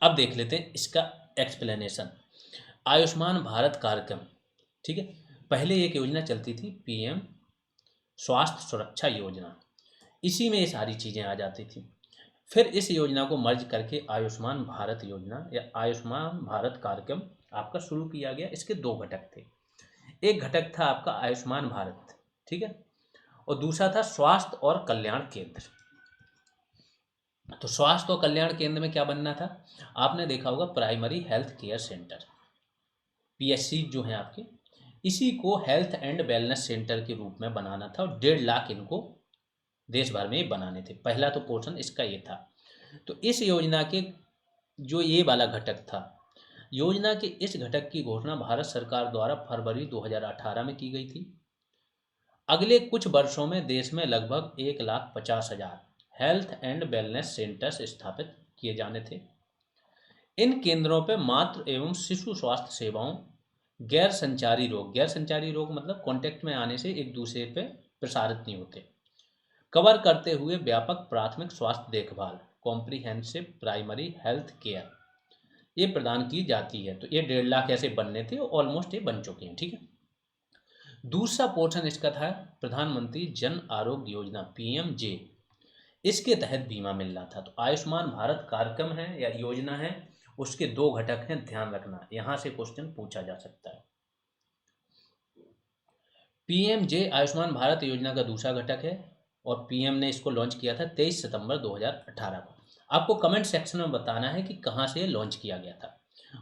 अब देख लेते हैं इसका एक्सप्लेनेशन। आयुष्मान भारत कार्यक्रम, ठीक है, पहले एक योजना चलती थी पीएम स्वास्थ्य सुरक्षा योजना, इसी में ये सारी चीज़ें आ जाती थी। फिर इस योजना को मर्ज करके आयुष्मान भारत योजना या आयुष्मान भारत कार्यक्रम आपका शुरू किया गया। इसके 2 घटक थे। एक घटक था आपका आयुष्मान भारत, ठीक है, और दूसरा था स्वास्थ्य और कल्याण केंद्र। तो स्वास्थ्य और कल्याण केंद्र में क्या बनना था? आपने देखा होगा primary health care centre, PHC जो है आपके, इसी को हेल्थ एंड वेलनेस सेंटर के रूप में बनाना था और 1.5 लाख इनको देश भर में बनाने थे। पहला तो पोर्शन इसका ये था। तो इस योजना के जो ये वाला घटक था, योजना के इस घटक की घोषणा भारत सरकार द्वारा फरवरी 2018 में की गई थी। अगले कुछ वर्षों में देश में लगभग 1,50,000 हेल्थ एंड वेलनेस सेंटर्स स्थापित किए जाने थे। इन केंद्रों पर मातृ एवं शिशु स्वास्थ्य सेवाओं, गैर संचारी रोग मतलब कांटेक्ट में आने से एक दूसरे पे प्रसारित नहीं होते, कवर करते हुए व्यापक प्राथमिक स्वास्थ्य देखभाल, कॉम्प्रिहेंसिव प्राइमरी हेल्थ केयर, ये प्रदान की जाती है। तो ये 1.5 लाख ऐसे बनने थे, ऑलमोस्ट ये बन चुके हैं। ठीक है, दूसरा पोर्शन इसका था प्रधानमंत्री जन आरोग्य योजना पीएमजे, इसके तहत बीमा मिल रहा था। तो आयुष्मान भारत कार्यक्रम है या योजना है, उसके 2 घटक हैं, ध्यान रखना, यहां से क्वेश्चन पूछा जा सकता है। पीएमजे आयुष्मान भारत योजना का दूसरा घटक है और पीएम ने इसको लॉन्च किया था 23 सितंबर 2018 को। आपको कमेंट सेक्शन में बताना है कि कहाँ से लॉन्च किया गया था।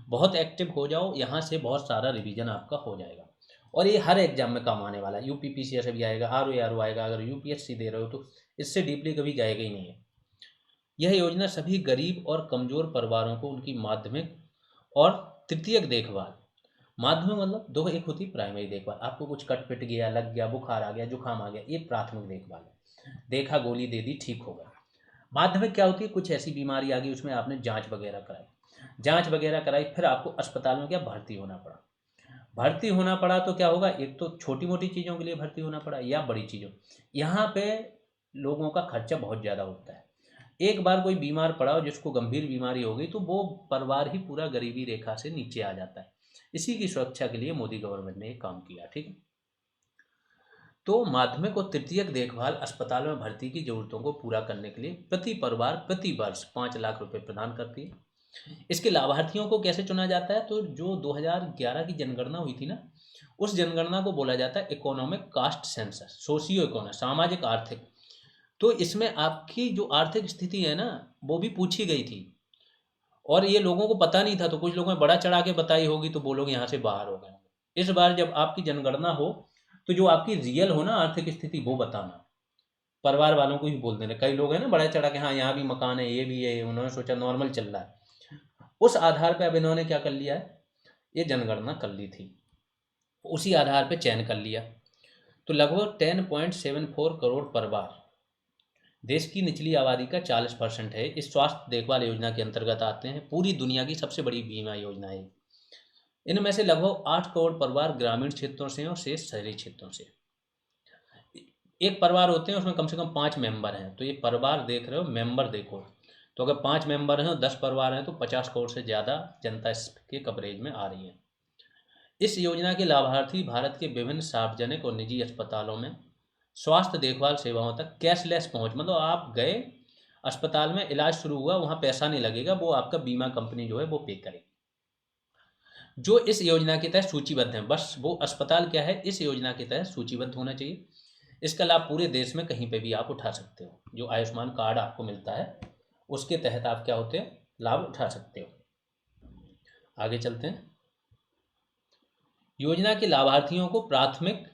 बहुत एक्टिव हो जाओ, यहाँ से बहुत सारा रिवीजन आपका हो जाएगा और ये हर एग्जाम में काम आने वाला है। यूपीपीसीएस भी आएगा, आरओ आएगा, अगर यूपीएससी दे रहे हो तो इससे डीपली कभी जाएगा ही नहीं है। यह योजना सभी गरीब और कमजोर परिवारों को उनकी माध्यमिक और तृतीयक देखभाल, माध्यमिक मतलब 2 एक होती प्राइमरी देखभाल, आपको कुछ कट पिट गया, लग गया, बुखार आ गया, जुकाम आ गया, ये प्राथमिक देखभाल है, देखा गोली दे दी ठीक होगा। माध्यमिक क्या होती है? कुछ ऐसी बीमारी आ गई, उसमें आपने जांच वगैरह कराई, फिर आपको अस्पताल में क्या भर्ती होना पड़ा। भर्ती होना पड़ा तो क्या होगा, एक तो छोटी मोटी चीज़ों के लिए भर्ती होना पड़ा या बड़ी चीज़ों, यहाँ पे लोगों का खर्चा बहुत ज़्यादा होता है। एक बार कोई बीमार पड़ा हो, जिसको गंभीर बीमारी हो गई, तो वो परिवार ही पूरा गरीबी रेखा से नीचे आ जाता है। इसी की सुरक्षा के लिए मोदी गवर्नमेंट ने काम किया। ठीक है, तो माध्यमिक और तृतीयक देखभाल अस्पताल में भर्ती की जरूरतों को पूरा करने के लिए प्रति परिवार प्रति वर्ष 5 लाख रुपए प्रदान करती है। इसके लाभार्थियों को कैसे चुना जाता है? तो जो 2011 की जनगणना हुई थी ना, उस जनगणना को बोला जाता है economic caste census, socio economic, सामाजिक आर्थिक। तो इसमें आपकी जो आर्थिक स्थिति है ना, वो भी पूछी गई थी और ये लोगों को पता नहीं था, तो कुछ लोगों ने बड़ा चढ़ा के बताई होगी, तो वो लोग यहाँ से बाहर हो गए। इस बार जब आपकी जनगणना हो तो जो आपकी रियल हो ना आर्थिक स्थिति, वो बताना, परिवार वालों को ही बोल देना। कई लोग हैं ना बड़ा चढ़ा के, हाँ यहाँ भी मकान है, ये भी है, उन्होंने सोचा नॉर्मल चल रहा है। उस आधार पर अब इन्होंने क्या कर लिया है, ये जनगणना कर ली थी, उसी आधार पर चयन कर लिया। तो लगभग 10.74 करोड़ परिवार देश की निचली आबादी का 40% है, इस स्वास्थ्य देखभाल योजना के अंतर्गत आते हैं। पूरी दुनिया की सबसे बड़ी बीमा योजना है। इनमें से लगभग 8 करोड़ परिवार ग्रामीण क्षेत्रों से और शेष शहरी क्षेत्रों से। एक परिवार होते हैं, उसमें कम से कम 5 मेंबर हैं, तो ये परिवार देख रहे हो, मेंबर देखो, तो अगर 5 मेंबर हैं और 10 परिवार हैं तो 50 करोड़ से ज़्यादा जनता इसके कवरेज में आ रही है। इस योजना के लाभार्थी भारत के विभिन्न सार्वजनिक और निजी अस्पतालों में स्वास्थ्य देखभाल सेवाओं तक कैशलेस पहुंच, मतलब आप गए अस्पताल में, इलाज शुरू हुआ, वहां पैसा नहीं लगेगा, वो आपका बीमा कंपनी जो है वो पे करेगी। जो इस योजना के तहत सूचीबद्ध हैं, बस वो अस्पताल क्या है, इस योजना के तहत सूचीबद्ध होना चाहिए। इसका लाभ पूरे देश में कहीं पे भी आप उठा सकते हो। जो आयुष्मान कार्ड आपको मिलता है उसके तहत आप क्या होते हैं, लाभ उठा सकते हो। आगे चलते हैं। योजना के लाभार्थियों को प्राथमिक,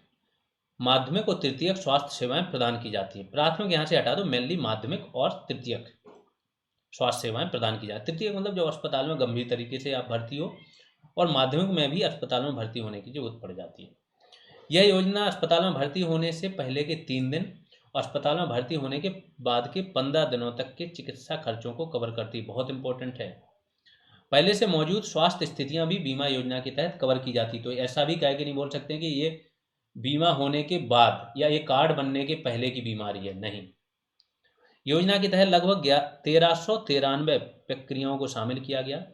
माध्यमिक और तृतीयक स्वास्थ्य सेवाएं प्रदान की जाती है। प्राथमिक यहाँ से हटा दो, मेनली माध्यमिक और तृतीयक स्वास्थ्य सेवाएं प्रदान की जाती है। तृतीयक मतलब जब अस्पताल में गंभीर तरीके से आप भर्ती हो, और माध्यमिक में भी अस्पताल में भर्ती होने की जरूरत पड़ जाती है। यह योजना अस्पताल में भर्ती होने से पहले के 3 दिन और अस्पताल में भर्ती होने के बाद के 15 दिनों तक के चिकित्सा खर्चों को कवर करती है। बहुत इंपॉर्टेंट है। पहले से मौजूद स्वास्थ्य स्थितियां भी बीमा योजना के तहत कवर की जाती। तो ऐसा भी कह के नहीं बोल सकते कि ये बीमा होने के बाद या ये कार्ड बनने के पहले की बीमारी है, नहीं। योजना के तहत लगभग 1393 प्रक्रियाओं को शामिल किया गया।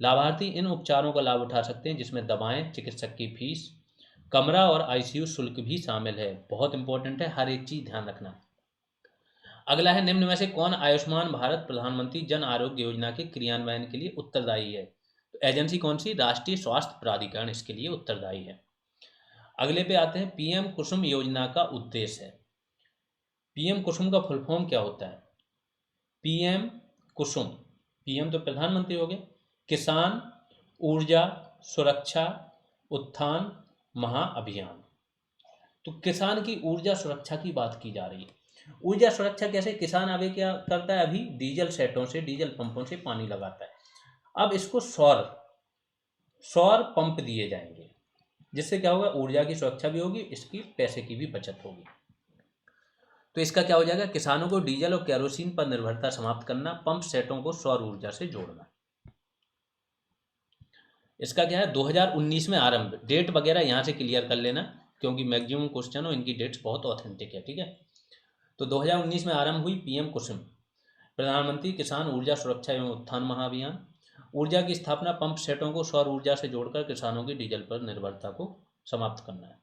लाभार्थी इन उपचारों का लाभ उठा सकते हैं जिसमें दवाएं, चिकित्सक की फीस, कमरा और आईसीयू शुल्क भी शामिल है। बहुत इंपॉर्टेंट है, हर एक चीज ध्यान रखना। अगला है, निम्न में से कौन आयुष्मान भारत प्रधानमंत्री जन आरोग्य योजना के क्रियान्वयन के लिए उत्तरदायी है? तो एजेंसी कौन सी? राष्ट्रीय स्वास्थ्य प्राधिकरण इसके लिए उत्तरदायी है। अगले पे आते हैं, पीएम कुसुम योजना का उद्देश्य है। पीएम कुसुम का फुल फॉर्म क्या होता है? पीएम कुसुम, पीएम तो प्रधानमंत्री हो गए, किसान ऊर्जा सुरक्षा उत्थान महाअभियान। तो किसान की ऊर्जा सुरक्षा की बात की जा रही है। ऊर्जा सुरक्षा कैसे? किसान अभी क्या करता है, अभी डीजल सेटों से, डीजल पंपों से पानी लगाता है। अब इसको सौर सौर पंप दिए जाएंगे, जिससे क्या होगा, ऊर्जा की सुरक्षा भी होगी, इसकी पैसे की भी बचत होगी। तो इसका क्या हो जाएगा, किसानों को डीजल और केरोसिन पर निर्भरता समाप्त करना, पंप सेटों को सौर ऊर्जा से जोड़ना। इसका क्या है, 2019 में आरंभ। डेट वगैरह यहाँ से क्लियर कर लेना, क्योंकि मैक्सिमम क्वेश्चन हो इनकी डेट्स बहुत ऑथेंटिक है, ठीक है। तो 2019 में आरंभ हुई पीएम कुसुम, प्रधानमंत्री किसान ऊर्जा सुरक्षा एवं उत्थान महाअभियान। ऊर्जा की स्थापना, पंप सेटों को सौर ऊर्जा से जोड़कर किसानों की डीजल पर निर्भरता को समाप्त करना है।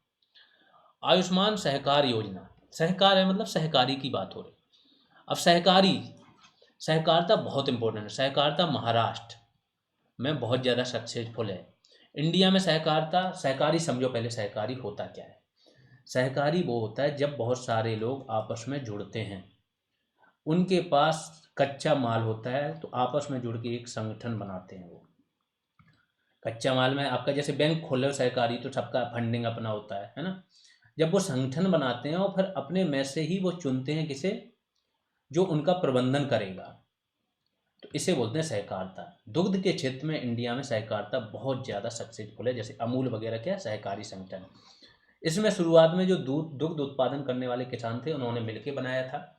आयुष्मान सहकार योजना, सहकार है मतलब सहकारी की बात हो रही। अब सहकारिता बहुत इंपॉर्टेंट है। सहकारिता महाराष्ट्र में बहुत ज़्यादा सक्सेसफुल है। इंडिया में सहकारिता, सहकारी समझो पहले, सहकारी होता क्या है? सहकारी वो होता है जब बहुत सारे लोग आपस में जुड़ते हैं, उनके पास कच्चा माल होता है, तो आपस में जुड़ के एक संगठन बनाते हैं। वो कच्चा माल में आपका जैसे बैंक खोले सहकारी, तो सबका फंडिंग अपना होता है ना। जब वो संगठन बनाते हैं और फिर अपने में से ही वो चुनते हैं किसे, जो उनका प्रबंधन करेगा, तो इसे बोलते हैं सहकारिता। दुग्ध के क्षेत्र में इंडिया में सहकारिता बहुत ज़्यादा सक्सेसफुल है। जैसे अमूल वगैरह क्या सहकारी संगठन। इसमें शुरुआत में जो दुग्ध उत्पादन करने वाले किसान थे, उन्होंने मिलके बनाया था।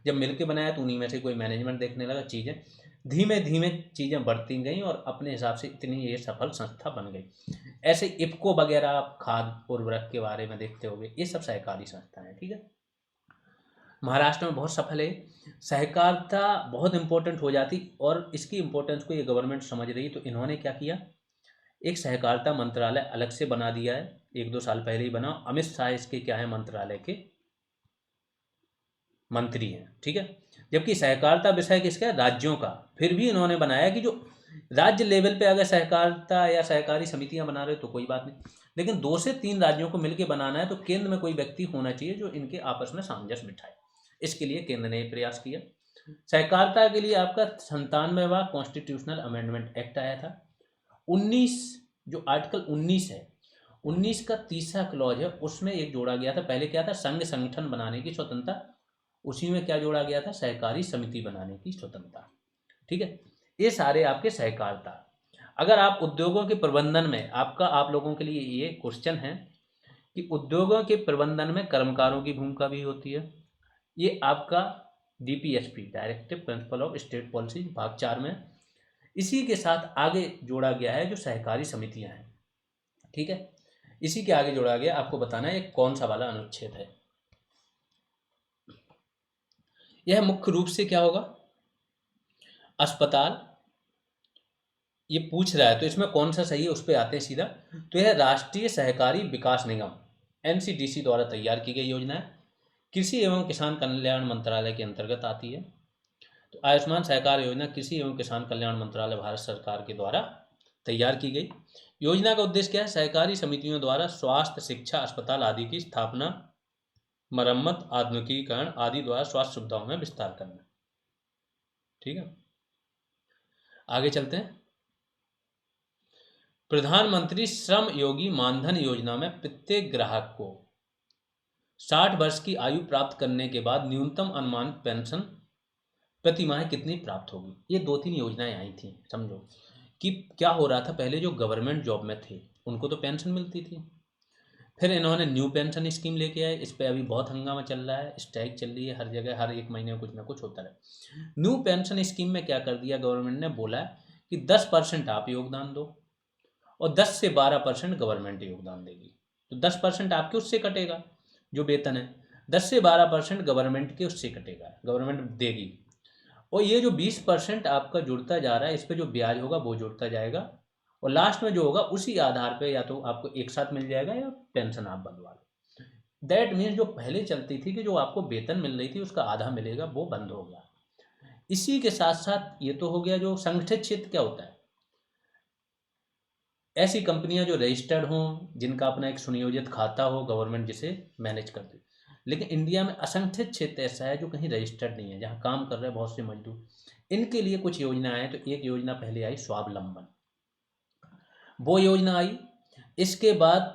जब मिलके बनाया तो उन्हीं में से कोई मैनेजमेंट देखने लगा। चीज़ें धीमे धीमे चीज़ें बढ़ती गई और अपने हिसाब से इतनी ये सफल संस्था बन गई। ऐसे इफ्को वगैरह आप खाद उर्वरक के बारे में देखते होंगे, ये सब सहकारी संस्थाएं हैं, ठीक है। महाराष्ट्र में बहुत सफल है। सहकारिता बहुत इंपॉर्टेंट हो जाती, और इसकी इंपॉर्टेंस को ये गवर्नमेंट समझ रही, तो इन्होंने क्या किया, एक सहकारिता मंत्रालय अलग से बना दिया है। 1-2 साल पहले ही बना। अमित शाह इसके क्या है, मंत्रालय के मंत्री हैं, ठीक है। जबकि सहकारिता विषय किसका है, राज्यों का। फिर भी इन्होंने बनाया कि जो राज्य लेवल पे अगर सहकारिता या सहकारी समितियां बना रहे हो तो कोई बात नहीं, लेकिन 2 से 3 राज्यों को मिलकर बनाना है, तो केंद्र में कोई व्यक्ति होना चाहिए जो इनके आपस में सामंजस्य बिठाए। इसके लिए केंद्र ने प्रयास किया। सहकारिता के लिए आपका 97वां कॉन्स्टिट्यूशनल अमेंडमेंट एक्ट आया था। 19 जो आर्टिकल 19 है, 19 का तीसरा क्लॉज है, उसमें एक जोड़ा गया था। पहले क्या था, संघ संगठन बनाने की स्वतंत्रता, उसी में क्या जोड़ा गया था, सहकारी समिति बनाने की स्वतंत्रता, ठीक है। ये सारे आपके सहकारिता। अगर आप उद्योगों के प्रबंधन में, आप लोगों के लिए ये क्वेश्चन है कि उद्योगों के प्रबंधन में कर्मकारों की भूमिका भी होती है। ये आपका DPSP, directive principle of state policy, भाग 4 में इसी के साथ आगे जोड़ा गया है जो सहकारी समितियां हैं, ठीक है। इसी के आगे जोड़ा गया, आपको बताना है कौन सा वाला अनुच्छेद है। यह मुख्य रूप से क्या होगा, अस्पताल, ये पूछ रहा है तो इसमें कौन सा सही है उस पर आते हैं सीधा। तो यह राष्ट्रीय सहकारी विकास निगम एनसीडीसी द्वारा तैयार की गई योजना है। कृषि एवं किसान कल्याण मंत्रालय के अंतर्गत आती है। तो आयुष्मान सहकार योजना कृषि एवं किसान कल्याण मंत्रालय भारत सरकार के द्वारा तैयार की गई योजना का उद्देश्य क्या है? सहकारी समितियों द्वारा स्वास्थ्य, शिक्षा, अस्पताल आदि की स्थापना, मरम्मत, आधुनिकीकरण आदि द्वारा स्वास्थ्य सुविधाओं में विस्तार करना। ठीक है, आगे चलते हैं। प्रधानमंत्री श्रम योगी मानधन योजना में प्रत्येक ग्राहक को 60 वर्ष की आयु प्राप्त करने के बाद न्यूनतम अनुमानित पेंशन प्रति माह कितनी प्राप्त होगी? ये 2-3 योजनाएं आई थी। समझो कि क्या हो रहा था, पहले जो गवर्नमेंट जॉब में थे उनको तो पेंशन मिलती थी, फिर इन्होंने न्यू पेंशन स्कीम लेके आए। इस पर अभी बहुत हंगामा चल रहा है, स्ट्राइक चल रही है हर जगह, हर एक महीने में कुछ ना कुछ होता है। न्यू पेंशन स्कीम में क्या कर दिया गवर्नमेंट ने, बोला कि 10% आप योगदान दो और 10 से 12% गवर्नमेंट योगदान देगी। तो 10% आपके उससे कटेगा जो वेतन है, 10 से 12% गवर्नमेंट के उससे कटेगा, गवर्नमेंट देगी। और ये जो 20% आपका जुड़ता जा रहा है, इस पर जो ब्याज होगा वो जुड़ता जाएगा, और लास्ट में जो होगा उसी आधार पे या तो आपको एक साथ मिल जाएगा या पेंशन आप बंधवा लो। दैट मीन्स जो पहले चलती थी कि जो आपको वेतन मिल रही थी उसका आधा मिलेगा, वो बंद हो गया। इसी के साथ साथ ये तो हो गया जो संगठित क्षेत्र क्या होता है, ऐसी कंपनियां जो रजिस्टर्ड हों, जिनका अपना एक सुनियोजित खाता हो, गवर्नमेंट जिसे मैनेज करती। लेकिन इंडिया में असंगठित क्षेत्र ऐसा है जो कहीं रजिस्टर्ड नहीं है, जहाँ काम कर रहे हैं बहुत से मजदूर। इनके लिए कुछ योजनाएं हैं। तो एक योजना पहले आई स्वावलंबन, वो योजना आई। इसके बाद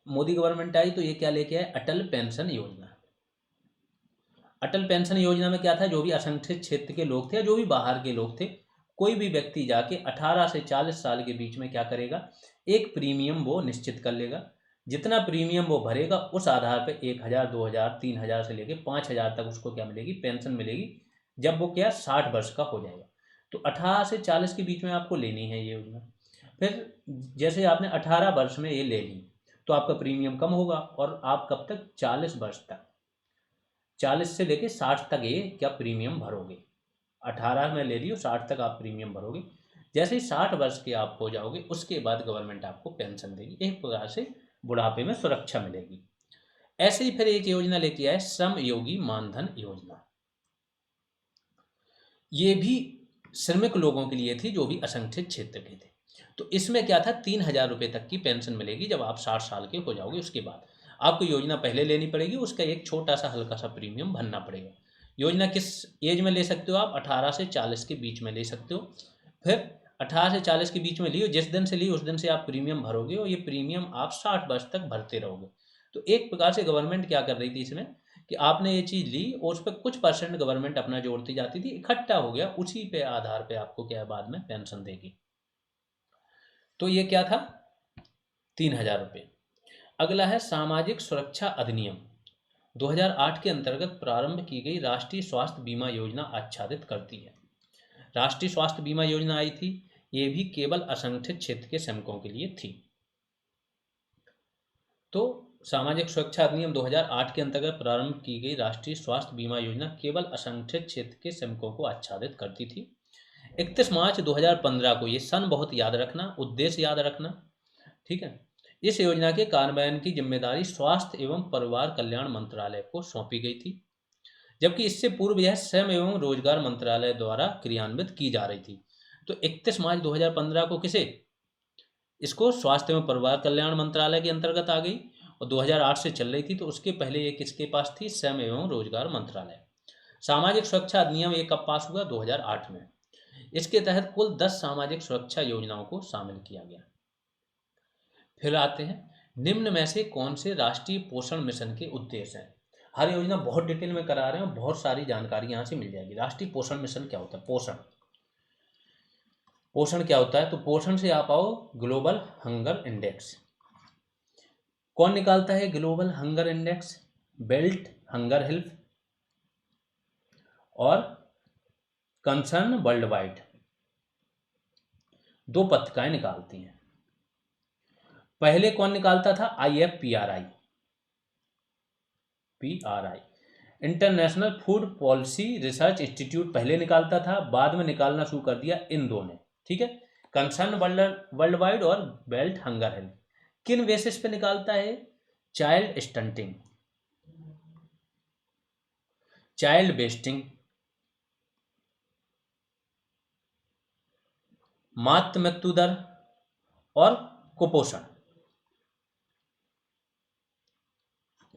मोदी गवर्नमेंट आई तो ये क्या लेके आए, अटल पेंशन योजना। अटल पेंशन योजना में क्या था, जो भी असंगठित क्षेत्र के लोग थे या जो भी बाहर के लोग थे, कोई भी व्यक्ति जाके 18 से 40 साल के बीच में क्या करेगा, एक प्रीमियम वो निश्चित कर लेगा। जितना प्रीमियम वो भरेगा उस आधार पे 1000, 2000, 3000 से लेके 5000 तक उसको क्या मिलेगी, पेंशन मिलेगी, जब वो क्या 60 वर्ष का हो जाएगा। तो 18 से 40 के बीच में आपको लेनी है ये योजना। फिर जैसे आपने 18 वर्ष में ये ले ली तो आपका प्रीमियम कम होगा, और आप कब तक, 40 वर्ष तक, 40 से लेके 60 तक ये क्या प्रीमियम भरोगे। 18 में ले लियो, 60 तक आप प्रीमियम भरोगे। जैसे ही 60 वर्ष के आप हो जाओगे उसके बाद गवर्नमेंट आपको पेंशन देगी, एक प्रकार से बुढ़ापे में सुरक्षा मिलेगी। ऐसे ही फिर एक योजना लेके आए, श्रम योगी मानधन योजना। ये भी श्रमिक लोगों के लिए थी जो भी असंगठित क्षेत्र के थे। तो इसमें क्या था, 3000 रुपये तक की पेंशन मिलेगी जब आप 60 साल के हो जाओगे। उसके बाद आपको योजना पहले लेनी पड़ेगी, उसका एक छोटा सा हल्का सा प्रीमियम भरना पड़ेगा। योजना किस एज में ले सकते हो आप, 18 से 40 के बीच में ले सकते हो। फिर 18 से 40 के बीच में लियो, जिस दिन से लियो उस दिन से आप प्रीमियम भरोगे, और ये प्रीमियम आप 60 वर्ष तक भरते रहोगे। तो एक प्रकार से गवर्नमेंट क्या कर रही थी इसमें, कि आपने ये चीज़ ली और उस पर कुछ परसेंट गवर्नमेंट अपना जोड़ती जाती थी, इकट्ठा हो गया, उसी पे आधार पे आपको क्या है बाद में पेंशन देगी। तो ये क्या था, 3000 रुपये। अगला है सामाजिक सुरक्षा अधिनियम 2008 के अंतर्गत प्रारंभ की गई राष्ट्रीय स्वास्थ्य बीमा योजना आच्छादित करती है। राष्ट्रीय स्वास्थ्य बीमा योजना आई थी, ये भी केवल असंगठित क्षेत्र के श्रमिकों के लिए थी। तो सामाजिक सुरक्षा अधिनियम 2008 के अंतर्गत प्रारंभ की गई राष्ट्रीय स्वास्थ्य बीमा योजना केवल असंगठित क्षेत्र के श्रमिकों को आच्छादित करती थी। 31 मार्च 2015 को, ये सन बहुत याद रखना, उद्देश्य याद रखना, ठीक है। इस योजना के कार्यान्वयन की जिम्मेदारी स्वास्थ्य एवं परिवार कल्याण मंत्रालय को सौंपी गई थी, जबकि इससे पूर्व यह श्रम एवं रोजगार मंत्रालय द्वारा क्रियान्वित की जा रही थी। तो 31 मार्च 2015 को किसे, इसको स्वास्थ्य एवं परिवार कल्याण मंत्रालय के अंतर्गत आ गई, और 2008 से चल रही थी। तो उसके पहले ये किसके पास थी, श्रम एवं रोजगार मंत्रालय। सामाजिक सुरक्षा अधिनियम ये कब पास हुआ, 2008 में। इसके तहत कुल 10 सामाजिक सुरक्षा योजनाओं को शामिल किया गया। फिर आते हैं, निम्न में से कौन से राष्ट्रीय पोषण मिशन के उद्देश्य हैं। हर योजना बहुत डिटेल में करा रहे हैं, बहुत सारी जानकारी यहाँ से मिल जाएगी। राष्ट्रीय पोषण मिशन क्या होता है, पोषण, पोषण क्या होता है, तो पोषण से आप आओ ग्लोबल हंगर इंडेक्स। कौन निकालता है global hunger index, belt hunger health और कंसर्न वर्ल्ड वाइड, दो पत्रिकाएं निकालती हैं। पहले कौन निकालता था, IFPRI, international food policy research institute पहले निकालता था, बाद में निकालना शुरू कर दिया इन दो ने, ठीक है। कंसर्न वर्ल्ड वाइड और बेल्ट हंगर हेल्थ किन बेसिस पे निकालता है, चाइल्ड स्टंटिंग, चाइल्ड वेस्टिंग, मातृ मृत्यु दर और कुपोषण।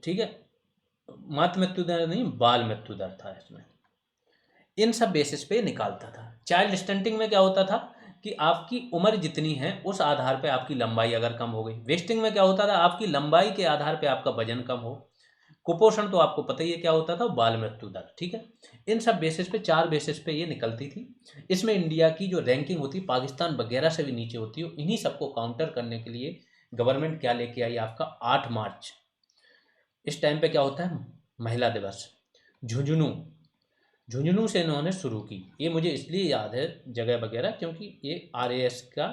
ठीक है, मातृ मृत्यु दर नहीं, बाल मृत्यु दर था इसमें। इन सब बेसिस पे निकालता था। चाइल्ड स्टंटिंग में क्या होता था कि आपकी उम्र जितनी है उस आधार पे आपकी लंबाई अगर कम हो गई। वेस्टिंग में क्या होता था, आपकी लंबाई के आधार पे आपका वजन कम हो। कुपोषण तो आपको पता ही है क्या होता था, बाल मृत्यु दर। ठीक है, इन सब बेसिस पे, 4 बेसिस पे ये निकलती थी। इसमें इंडिया की जो रैंकिंग होती, पाकिस्तान वगैरह से भी नीचे होती है। इन्हीं सबको काउंटर करने के लिए गवर्नमेंट क्या लेके आई, आपका 8 मार्च। इस टाइम पे क्या होता है, महिला दिवस। झुंझुनू, झुंझुनू से इन्होंने शुरू की। ये मुझे इसलिए याद है जगह वगैरह क्योंकि ये आरएएस का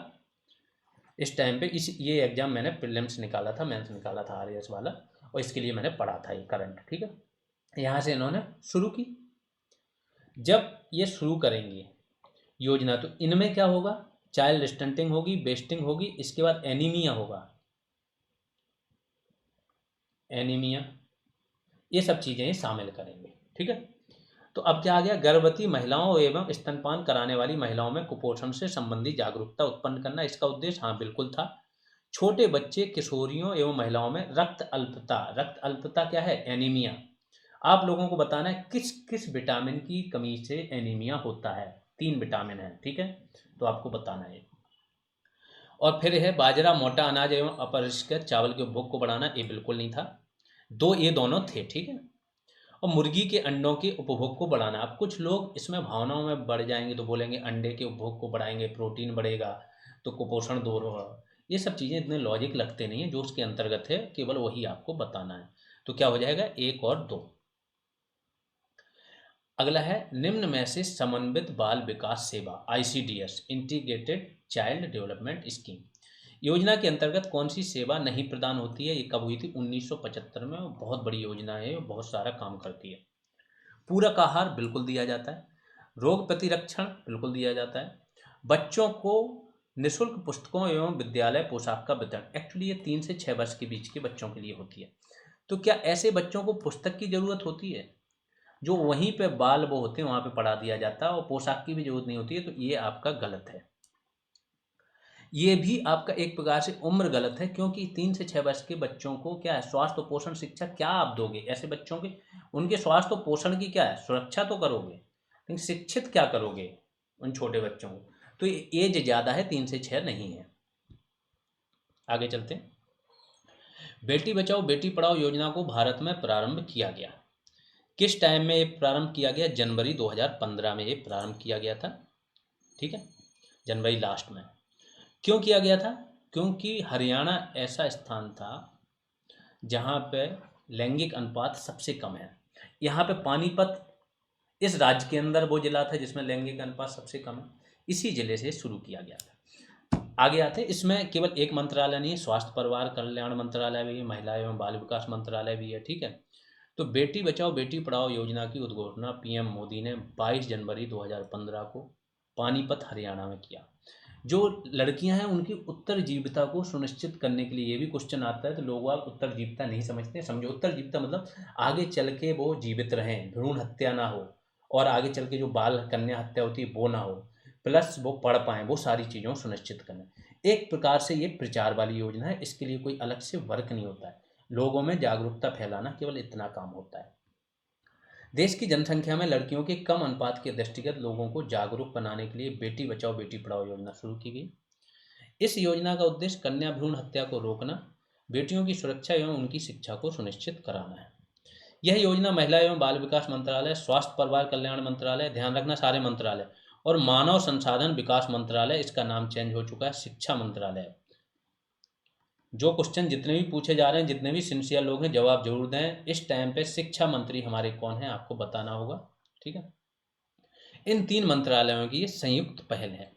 इस टाइम पे ये एग्जाम मैंने प्रीलिम्स निकाला था, मेंस निकाला था आरएएस वाला, और इसके लिए मैंने पढ़ा था ये करंट। ठीक है, यहाँ से इन्होंने शुरू की। जब ये शुरू करेंगे योजना तो इनमें क्या होगा, चाइल्ड स्टंटिंग होगी, बेस्टिंग होगी, इसके बाद एनीमिया होगा, एनीमिया, ये सब चीज़ें ये शामिल करेंगे। ठीक है, तो अब क्या आ गया, गर्भवती महिलाओं एवं स्तनपान कराने वाली महिलाओं में कुपोषण से संबंधी जागरूकता उत्पन्न करना इसका उद्देश्य। हाँ बिल्कुल था। छोटे बच्चे, किशोरियों एवं महिलाओं में रक्त अल्पता, रक्त अल्पता क्या है, एनीमिया। आप लोगों को बताना है किस किस विटामिन की कमी से एनीमिया होता है। 3 विटामिन है। ठीक है, तो आपको बताना है। और फिर है बाजरा, मोटा अनाज एवं अपरिष्कृत चावल के उपभोग को बढ़ाना, ये बिल्कुल नहीं था। ये दोनों थे। ठीक है, और मुर्गी के अंडों के उपभोग को बढ़ाना। अब कुछ लोग इसमें भावनाओं में बढ़ जाएंगे तो बोलेंगे अंडे के उपभोग को बढ़ाएंगे, प्रोटीन बढ़ेगा तो कुपोषण दूर होगा। ये सब चीज़ें इतने लॉजिक लगते नहीं है। जो उसके अंतर्गत है केवल वही आपको बताना है। तो क्या हो जाएगा, 1 और 2। अगला है निम्न में से समन्वित बाल विकास सेवा, ICDS, integrated child development scheme योजना के अंतर्गत कौन सी सेवा नहीं प्रदान होती है। ये कब हुई थी, 1975 में। और बहुत बड़ी योजना है, बहुत सारा काम करती है। पूरक आहार बिल्कुल दिया जाता है। रोग प्रतिरक्षण बिल्कुल दिया जाता है। बच्चों को निःशुल्क पुस्तकों एवं विद्यालय पोशाक का वितरण। एक्चुअली ये 3 से 6 वर्ष के बीच के बच्चों के लिए होती है। तो क्या ऐसे बच्चों को पुस्तक की जरूरत होती है, जो वहीं पे बाल वो होते हैं वहां पे पढ़ा दिया जाता है, और पोशाक की भी जरूरत नहीं होती है, तो ये आपका गलत है। ये भी आपका एक प्रकार से उम्र गलत है, क्योंकि 3 से 6 वर्ष के बच्चों को क्या है, स्वास्थ्य और पोषण शिक्षा क्या आप दोगे ऐसे बच्चों के। उनके स्वास्थ्य और पोषण की क्या है, सुरक्षा तो करोगे, लेकिन शिक्षित क्या करोगे उन छोटे बच्चों को। तो ये एज ज़्यादा है, 3 से 6 नहीं है। आगे चलते हैं। बेटी बचाओ बेटी पढ़ाओ योजना को भारत में प्रारंभ किया गया। किस टाइम में ये प्रारंभ किया गया, जनवरी 2015 में ये प्रारंभ किया गया था। ठीक है, जनवरी लास्ट में। क्यों किया गया था, क्योंकि हरियाणा ऐसा स्थान था जहाँ पे लैंगिक अनुपात सबसे कम है। यहाँ पे पानीपत इस राज्य के अंदर वो जिला था जिसमें लैंगिक अनुपात सबसे कम है। इसी जिले से शुरू किया गया था। आगे आते हैं, इसमें केवल एक मंत्रालय नहीं है, स्वास्थ्य परिवार कल्याण मंत्रालय भी है, महिला एवं बाल विकास मंत्रालय भी है। ठीक है, तो बेटी बचाओ बेटी पढ़ाओ योजना की उद्घोषणा पीएम मोदी ने 22 जनवरी 2015 को पानीपत हरियाणा में किया। जो लड़कियां हैं उनकी उत्तरजीविता को सुनिश्चित करने के लिए, ये भी क्वेश्चन आता है तो लोग उत्तरजीविता नहीं समझते। समझो उत्तरजीविता मतलब आगे चल के वो जीवित रहें, भ्रूण हत्या ना हो, और आगे चल के जो बाल कन्या हत्या होती है वो ना हो, प्लस वो पढ़ पाएँ, वो सारी चीज़ों सुनिश्चित करना। एक प्रकार से ये प्रचार वाली योजना है, इसके लिए कोई अलग से वर्क नहीं होता है, लोगों में जागरूकता फैलाना केवल इतना काम होता है। देश की जनसंख्या में लड़कियों के कम अनुपात के दृष्टिगत लोगों को जागरूक बनाने के लिए बेटी बचाओ बेटी पढ़ाओ योजना शुरू की गई। इस योजना का उद्देश्य कन्या भ्रूण हत्या को रोकना, बेटियों की सुरक्षा एवं उनकी शिक्षा को सुनिश्चित कराना है। यह योजना महिला एवं बाल विकास मंत्रालय, स्वास्थ्य परिवार कल्याण मंत्रालय, ध्यान रखना सारे मंत्रालय, और मानव संसाधन विकास मंत्रालय, इसका नाम चेंज हो चुका है, शिक्षा मंत्रालय। जो क्वेश्चन जितने भी पूछे जा रहे हैं, जितने भी सिंसियर लोग हैं, जवाब जरूर दें। इस टाइम पे शिक्षा मंत्री हमारे कौन है आपको बताना होगा। ठीक है, इन 3 मंत्रालयों की ये संयुक्त पहल है।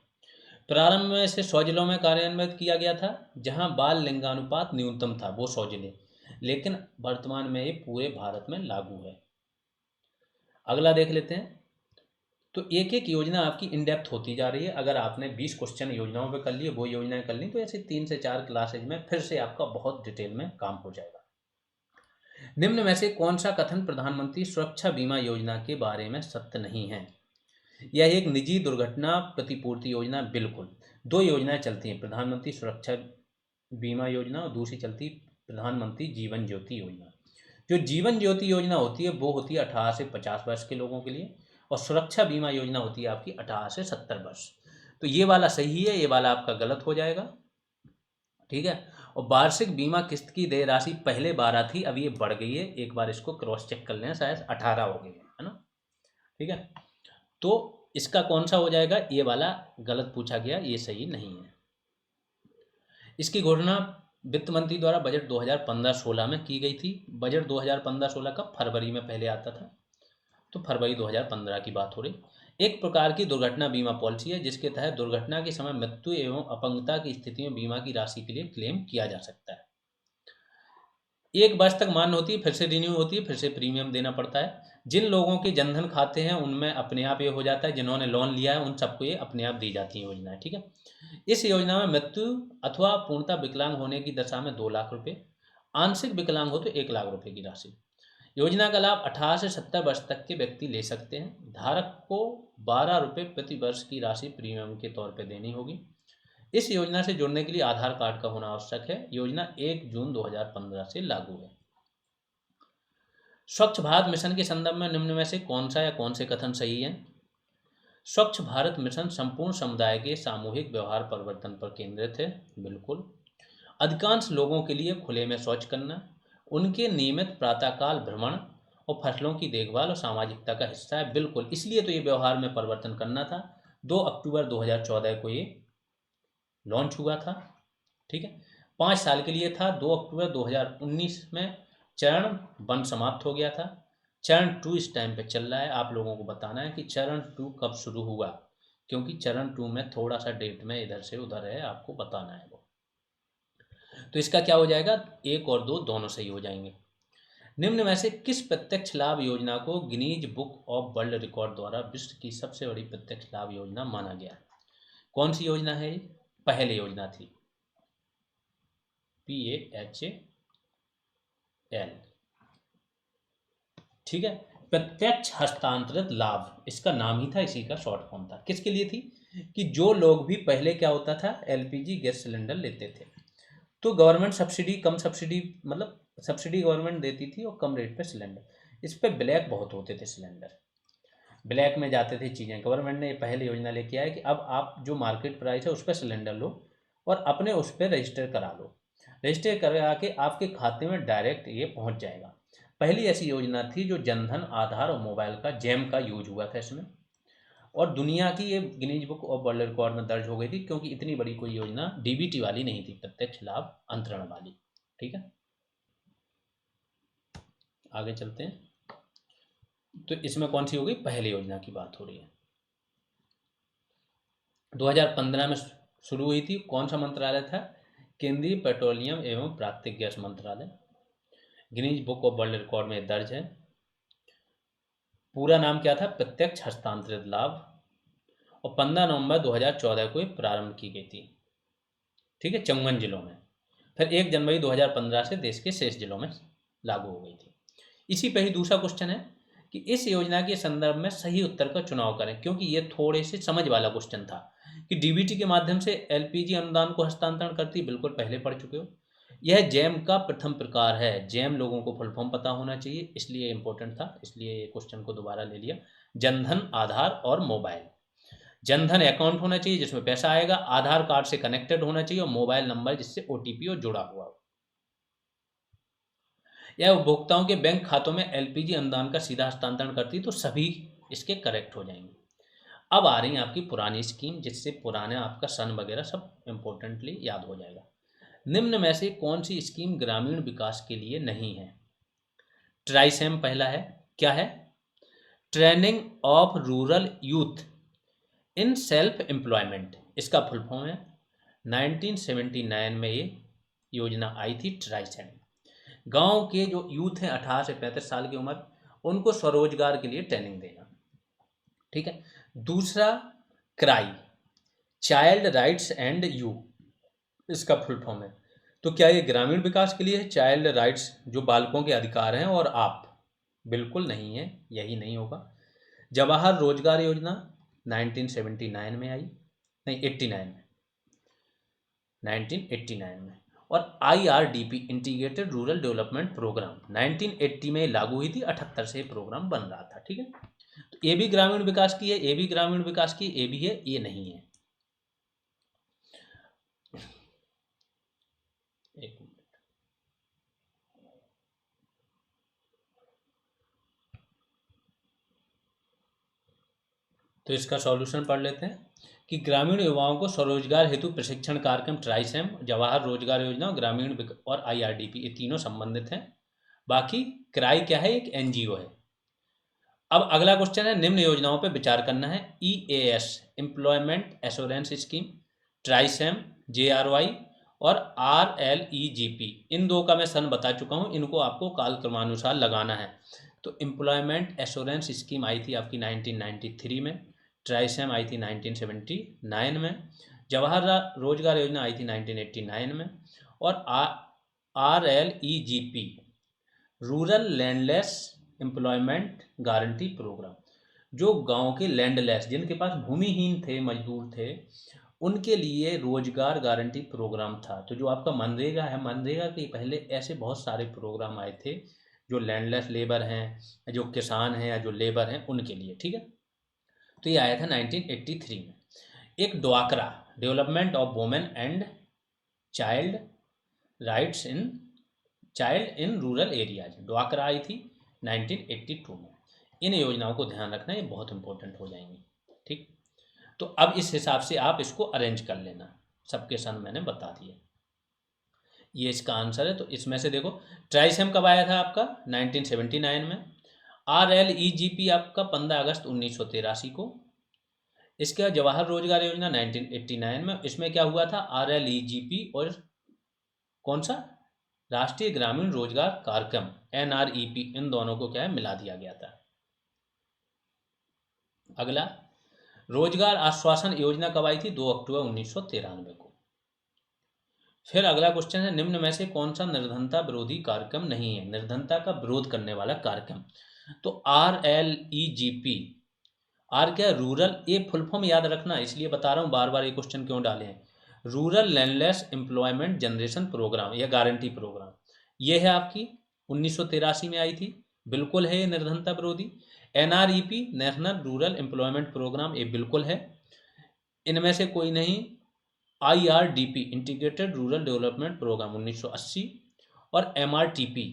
प्रारंभ में इसे 100 जिलों में कार्यान्वित किया गया था, जहां बाल लिंगानुपात न्यूनतम था, वो 100 जिले, लेकिन वर्तमान में ये पूरे भारत में लागू है। अगला देख लेते हैं। तो एक एक योजना आपकी इन डेप्थ होती जा रही है। अगर आपने 20 क्वेश्चन योजनाओं पे कर लिए, वो योजनाएं कर ली, तो ऐसे 3 से 4 क्लासेज में फिर से आपका बहुत डिटेल में काम हो जाएगा। निम्न में से कौन सा कथन प्रधानमंत्री सुरक्षा बीमा योजना के बारे में सत्य नहीं है? यह एक निजी दुर्घटना प्रतिपूर्ति योजना। बिल्कुल, दो योजनाएं चलती हैं, प्रधानमंत्री सुरक्षा बीमा योजना और दूसरी चलती प्रधानमंत्री जीवन ज्योति योजना। जो जीवन ज्योति योजना होती है वो होती है 18 से 50 वर्ष के लोगों के लिए, और सुरक्षा बीमा योजना होती है आपकी 18 से 70 वर्ष। तो ये वाला सही है, ये वाला आपका गलत हो जाएगा। ठीक है। और वार्षिक बीमा किस्त की देय राशि पहले 12 थी, अब ये बढ़ गई है, एक बार इसको क्रॉस चेक कर लें, शायद 18 हो गई है ना। ठीक है, तो इसका कौन सा हो जाएगा? ये वाला गलत पूछा गया, ये सही नहीं है। इसकी घोषणा वित्त मंत्री द्वारा बजट 2015-16 में की गई थी। बजट 2015-16 का फरवरी में पहले आता था, तो फरवरी 2015 की बात हो रही। एक प्रकार की दुर्घटना बीमा पॉलिसी है जिसके तहत दुर्घटना के समय मृत्यु एवं अपंगता की स्थिति में बीमा की राशि के लिए क्लेम किया जा सकता है। 1 वर्ष तक मान्य होती है, फिर से रिन्यू होती है, फिर से प्रीमियम देना पड़ता है। जिन लोगों के जनधन खाते हैं उनमें अपने आप ये हो जाता है, जिन्होंने लोन लिया है उन सबको ये अपने आप दी जाती है योजनाएं। ठीक है। इस योजना में मृत्यु अथवा पूर्णतः विकलांग होने की दशा में 2 लाख रुपए, आंशिक विकलांग हो तो 1 लाख रुपए की राशि। योजना का लाभ 18 से 70 वर्ष तक के व्यक्ति ले सकते हैं। धारक को 12 रुपये प्रति वर्ष की राशि प्रीमियम के तौर पर देनी होगी। इस योजना से जुड़ने के लिए आधार कार्ड का होना आवश्यक है। योजना 1 जून 2015 से लागू है। स्वच्छ भारत मिशन के संदर्भ में निम्न में से कौन सा या कौन से कथन सही है? स्वच्छ भारत मिशन संपूर्ण समुदाय के सामूहिक व्यवहार परिवर्तन पर केंद्रित है। बिल्कुल। अधिकांश लोगों के लिए खुले में शौच करना उनके नियमित प्रातःकाल भ्रमण और फसलों की देखभाल और सामाजिकता का हिस्सा है। बिल्कुल, इसलिए तो ये व्यवहार में परिवर्तन करना था। 2 अक्टूबर 2014 को ये लॉन्च हुआ था। ठीक है, 5 साल के लिए था। 2 अक्टूबर 2019 में चरण 1 समाप्त हो गया था। चरण 2 इस टाइम पे चल रहा है। आप लोगों को बताना है कि चरण 2 कब शुरू हुआ, क्योंकि चरण 2 में थोड़ा सा डेट में इधर से उधर है, आपको बताना है वो। तो इसका क्या हो जाएगा? 1 और 2 दोनों सही हो जाएंगे। निम्न में से किस प्रत्यक्ष लाभ योजना को Guinness book of world record द्वारा विश्व की सबसे बड़ी प्रत्यक्ष लाभ योजना माना गया? कौन सी योजना है? पहली योजना थी PAHAL। ठीक है, प्रत्यक्ष हस्तांतरित लाभ इसका नाम ही था, इसी का शॉर्ट फॉर्म था। किसके लिए थी? कि जो लोग भी पहले क्या होता था, LPG गैस सिलेंडर लेते थे तो गवर्नमेंट सब्सिडी, कम सब्सिडी, मतलब सब्सिडी गवर्नमेंट देती थी और कम रेट पे सिलेंडर। इस पे ब्लैक बहुत होते थे सिलेंडर, ब्लैक में जाते थे चीज़ें। गवर्नमेंट ने ये पहले योजना लेके आया कि अब आप जो मार्केट प्राइस है उस पर सिलेंडर लो और अपने उस पर रजिस्टर करा लो। रजिस्टर करा के आपके खाते में डायरेक्ट ये पहुंच जाएगा। पहली ऐसी योजना थी जो जनधन, आधार और मोबाइल का जैम का यूज हुआ था इसमें, और दुनिया की ये Guinness book of world record में दर्ज हो गई थी, क्योंकि इतनी बड़ी कोई योजना DBT वाली नहीं थी, प्रत्यक्ष लाभ अंतरण वाली। ठीक है, आगे चलते हैं। तो इसमें कौन सी होगी? पहली योजना की बात हो रही है। 2015 में शुरू हुई थी। कौन सा मंत्रालय था? केंद्रीय पेट्रोलियम एवं प्राकृतिक गैस मंत्रालय। Guinness book of world record में दर्ज है। पूरा नाम क्या था? प्रत्यक्ष हस्तांतरित लाभ। और 15 नवंबर 2014 को प्रारंभ की गई थी। ठीक है, 54 जिलों में। फिर 1 जनवरी 2015 से देश के शेष जिलों में लागू हो गई थी। इसी पे ही दूसरा क्वेश्चन है कि इस योजना के संदर्भ में सही उत्तर का चुनाव करें, क्योंकि ये थोड़े से समझ वाला क्वेश्चन था कि DBT के माध्यम से LPG अनुदान को हस्तांतरण करती, बिल्कुल पहले पढ़ चुके हो। यह जैम का प्रथम प्रकार है। जैम लोगों को फुल फॉर्म पता होना चाहिए, इसलिए इंपॉर्टेंट था, इसलिए ये क्वेश्चन को दोबारा ले लिया। जनधन, आधार और मोबाइल। जनधन अकाउंट होना चाहिए जिसमें पैसा आएगा, आधार कार्ड से कनेक्टेड होना चाहिए और मोबाइल नंबर जिससे OTP और जुड़ा हुआ हो। यह उपभोक्ताओं के बैंक खातों में LPG अनुदान का सीधा हस्तांतरण करती, तो सभी इसके करेक्ट हो जाएंगे। अब आ रही है आपकी पुरानी स्कीम, जिससे पुराने आपका सन वगैरह सब इंपॉर्टेंटली याद हो जाएगा। निम्न में से कौन सी स्कीम ग्रामीण विकास के लिए नहीं है? ट्राइसेम पहला है। क्या है? Training of rural youth in self employment, इसका फुल फॉर्म है। 1979 में ये योजना आई थी, ट्राइसेम। गांव के जो यूथ हैं 18 से 35 साल की उम्र, उनको स्वरोजगार के लिए ट्रेनिंग देना। ठीक है। दूसरा cry, child rights and you, इसका फुल फॉर्म है तो क्या ये ग्रामीण विकास के लिए है, चाइल्ड राइट्स जो बालकों के अधिकार हैं और आप? बिल्कुल नहीं है, यही नहीं होगा। जवाहर रोजगार योजना 1979 में आई, नहीं 89 में, 1989 में। और IRDP integrated rural development programme 1980 में लागू हुई थी, 78 से प्रोग्राम बन रहा था। ठीक है, तो ये भी ग्रामीण विकास की है, ये भी ग्रामीण विकास की, ये भी है, ये नहीं है। एक मिनट, तो इसका सॉल्यूशन पढ़ लेते हैं कि ग्रामीण युवाओं को स्वरोजगार हेतु प्रशिक्षण कार्यक्रम ट्राइसेम, जवाहर रोजगार योजना और और IRDP ये तीनों संबंधित हैं। बाकी क्राई क्या है, एक NGO है। अब अगला क्वेश्चन है, निम्न योजनाओं पर विचार करना है। EAS employment assurance scheme, TRYSEM, JRY और RLEGP, इन दो का मैं सन बता चुका हूँ, इनको आपको कालक्रमानुसार लगाना है। तो एम्प्लॉयमेंट एश्योरेंस स्कीम आई थी आपकी 1993 में, ट्राइसेम आई थी 1979 में, जवाहर रोजगार योजना आई थी 1989 में, और RLEGP rural landless employment guarantee programme, जो गांव के लैंडलेस, जिनके पास भूमिहीन थे, मजदूर थे, उनके लिए रोजगार गारंटी प्रोग्राम था। तो जो आपका मनरेगा है, मनरेगा के पहले ऐसे बहुत सारे प्रोग्राम आए थे जो लैंडलेस लेबर हैं, जो किसान हैं या जो लेबर हैं, उनके लिए। ठीक है, तो ये आया था 1983 में। एक ड्वाकरा development of women and child rights in rural areas, ड्वाकरा आई थी 1982 में। इन योजनाओं को ध्यान रखना, ये बहुत इंपॉर्टेंट हो जाएंगी। ठीक, तो अब इस हिसाब से आप इसको अरेंज कर लेना, सबके सन मैंने बता दिए। ये इसका आंसर है। तो इसमें से देखो, ट्राइसेम कब आया था आपका 1979 में, RLEGP आपका 15 अगस्त 1983 को, इसके बाद जवाहर रोजगार योजना 1989 में। इसमें क्या हुआ था, RLEGP और कौन सा, राष्ट्रीय ग्रामीण रोजगार कार्यक्रम NREP, इन दोनों को क्या है, मिला दिया गया था। अगला, रोजगार आश्वासन योजना कब आई थी, 2 अक्टूबर 1993 को। फिर अगला क्वेश्चन है, निम्न में से कौन सा निर्धनता विरोधी कार्यक्रम नहीं है, निर्धनता का विरोध करने वाला कार्यक्रम? तो RLEGP, आर क्या, रूरल, ये फुल फॉर्म याद रखना, इसलिए बता रहा हूँ बार बार ये क्वेश्चन क्यों डाले हैं। Rural landless employment generation programme या गारंटी प्रोग्राम, ये है आपकी 1983 में आई थी, बिल्कुल है ये निर्धनता विरोधी। NREP national rural employment programme, ये बिल्कुल है, इनमें से कोई नहीं। IRDP integrated rural development programme 1980, और MRTP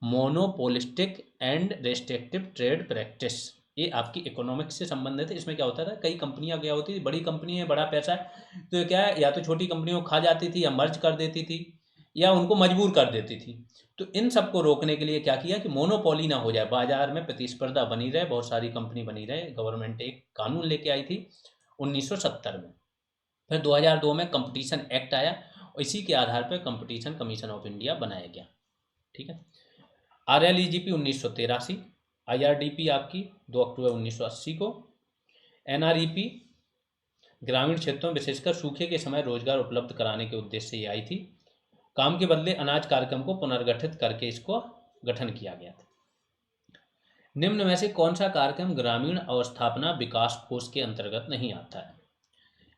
monopolistic and restrictive trade practice, ये आपकी इकोनॉमिक्स से संबंधित है। इसमें क्या होता था, कई कंपनियां क्या होती थी, बड़ी कंपनी है, बड़ा पैसा है, तो क्या है, या तो छोटी कंपनियों को खा जाती थी, या मर्ज कर देती थी, या उनको मजबूर कर देती थी। तो इन सबको रोकने के लिए क्या किया कि मोनोपोली ना हो जाए, बाजार में प्रतिस्पर्धा बनी रहे, बहुत सारी कंपनी बनी रहे, गवर्नमेंट एक कानून लेके आई थी 1970 में। फिर 2002 में कंपटीशन एक्ट आया, और इसी के आधार पर कंपटीशन कमीशन ऑफ इंडिया बनाया गया। ठीक है, RLEGP 1983, IRDP आपकी 2 अक्टूबर 1980 को, NREP ग्रामीण क्षेत्रों विशेषकर सूखे के समय रोजगार उपलब्ध कराने के उद्देश्य से ये आई थी। काम के बदले अनाज कार्यक्रम को पुनर्गठित करके इसको गठन किया गया था। निम्न में से कौन सा कार्यक्रम ग्रामीण अवस्थापना विकास कोष के अंतर्गत नहीं आता है?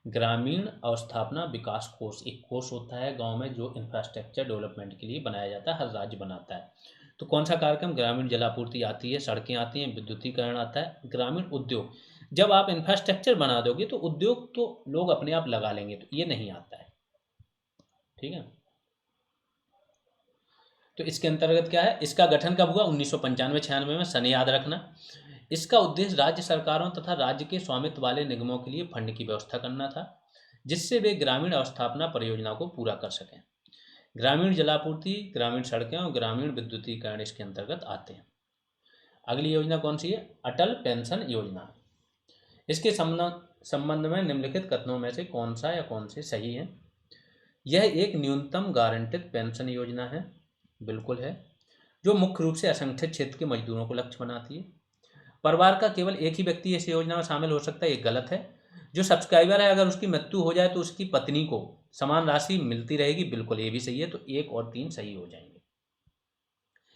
ग्रामीण अवस्थापना विकास कोष एक कोष होता है गांव में, जो इंफ्रास्ट्रक्चर डेवलपमेंट के लिए बनाया जाता है, हर राज्य बनाता है। तो कौन सा कार्यक्रम, ग्रामीण जलापूर्ति आती है, सड़कें आती हैं, विद्युतीकरण आता है, ग्रामीण उद्योग, जब आप इंफ्रास्ट्रक्चर बना दोगे तो उद्योग तो लोग अपने आप लगा लेंगे, तो ये नहीं आता है। ठीक है, तो इसके अंतर्गत क्या है, इसका गठन कब हुआ, 1995-96 में, सन याद रखना। इसका उद्देश्य राज्य सरकारों तथा राज्य के स्वामित्व वाले निगमों के लिए फंड की व्यवस्था करना था, जिससे वे ग्रामीण अवस्थापना परियोजना को पूरा कर सकें। ग्रामीण जलापूर्ति, ग्रामीण सड़कें और ग्रामीण विद्युतीकरण इसके अंतर्गत आते हैं। अगली योजना कौन सी है, अटल पेंशन योजना। इसके संबंध में निम्नलिखित कथनों में से कौन सा या कौन से सही है? यह एक न्यूनतम गारंटिड पेंशन योजना है, बिल्कुल है, जो मुख्य रूप से असंगठित क्षेत्र के मजदूरों को लक्ष्य बनाती है। परिवार का केवल एक ही व्यक्ति इस योजना में शामिल हो सकता है, ये गलत है। जो सब्सक्राइबर है, अगर उसकी मृत्यु हो जाए तो उसकी पत्नी को समान राशि मिलती रहेगी, बिल्कुल ये भी सही है। तो 1 और 3 सही हो जाएंगे।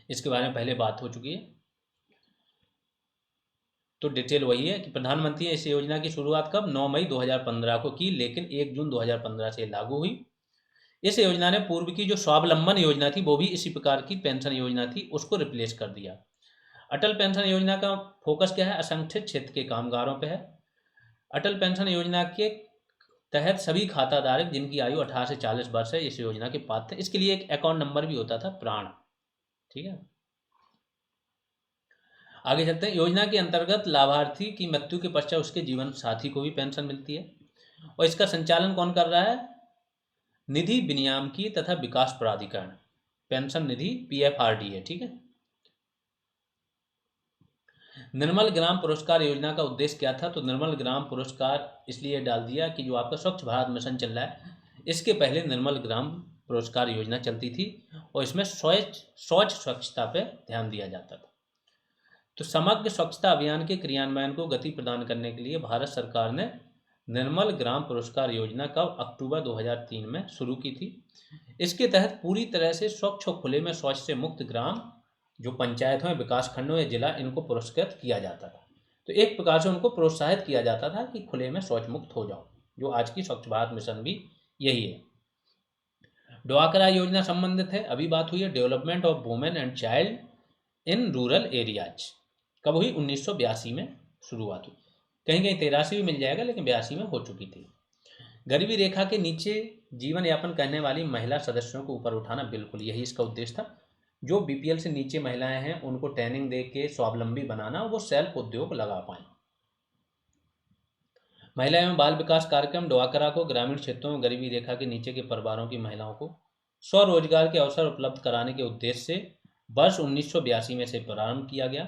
इसके बारे में पहले बात हो चुकी है, तो डिटेल वही है कि प्रधानमंत्री ने इस योजना की शुरुआत कब 9 मई 2015 को की, लेकिन 1 जून 2015 से लागू हुई। इस योजना ने पूर्व की जो स्वावलंबन योजना थी, वो भी इसी प्रकार की पेंशन योजना थी, उसको रिप्लेस कर दिया। अटल पेंशन योजना का फोकस क्या है? असंगठित क्षेत्र के कामगारों पे है। अटल पेंशन योजना के तहत सभी खाताधारक जिनकी आयु 18 से 40 वर्ष है इस योजना के पात्र थे। इसके लिए एक अकाउंट नंबर भी होता था, प्राण। ठीक है, आगे चलते हैं। योजना के अंतर्गत लाभार्थी की मृत्यु के पश्चात उसके जीवन साथी को भी पेंशन मिलती है। और इसका संचालन कौन कर रहा है? निधि विनियामकी तथा विकास प्राधिकरण, पेंशन निधि, PFRD है। ठीक है, निर्मल ग्राम पुरस्कार योजना का उद्देश्य क्या था? तो निर्मल ग्राम पुरस्कार इसलिए डाल दिया कि जो आपका स्वच्छ भारत मिशन चल रहा है, इसके पहले निर्मल ग्राम पुरस्कार योजना चलती थी और इसमें शौच स्वच्छता पे ध्यान दिया जाता था। तो समग्र स्वच्छता अभियान के क्रियान्वयन को गति प्रदान करने के लिए भारत सरकार ने निर्मल ग्राम पुरस्कार योजना कब? अक्टूबर 2003 में शुरू की थी। इसके तहत पूरी तरह से स्वच्छ और खुले में शौच से मुक्त ग्राम जो पंचायतों या विकास खंडों या जिला, इनको पुरस्कृत किया जाता था। तो एक प्रकार से उनको प्रोत्साहित किया जाता था कि खुले में शौच मुक्त हो जाओ, जो आज की स्वच्छ भारत मिशन भी यही है। ड्वाकरा योजना संबंधित है, अभी बात हुई है। Development of women and child in rural areas कब हुई? 1982 में शुरुआत हुई। कहीं कहीं 83 भी मिल जाएगा, लेकिन 82 में हो चुकी थी। गरीबी रेखा के नीचे जीवन यापन करने वाली महिला सदस्यों को ऊपर उठाना, बिल्कुल यही इसका उद्देश्य था। जो BPL से नीचे महिलाएं हैं उनको ट्रेनिंग दे के स्वावलंबी बनाना, वो सेल्फ उद्योग लगा पाएं। महिला एवं बाल विकास कार्यक्रम ड्वाकरा को ग्रामीण क्षेत्रों में गरीबी रेखा के नीचे के परिवारों की महिलाओं को स्वरोजगार के अवसर उपलब्ध कराने के उद्देश्य से वर्ष 1982 में से प्रारंभ किया गया।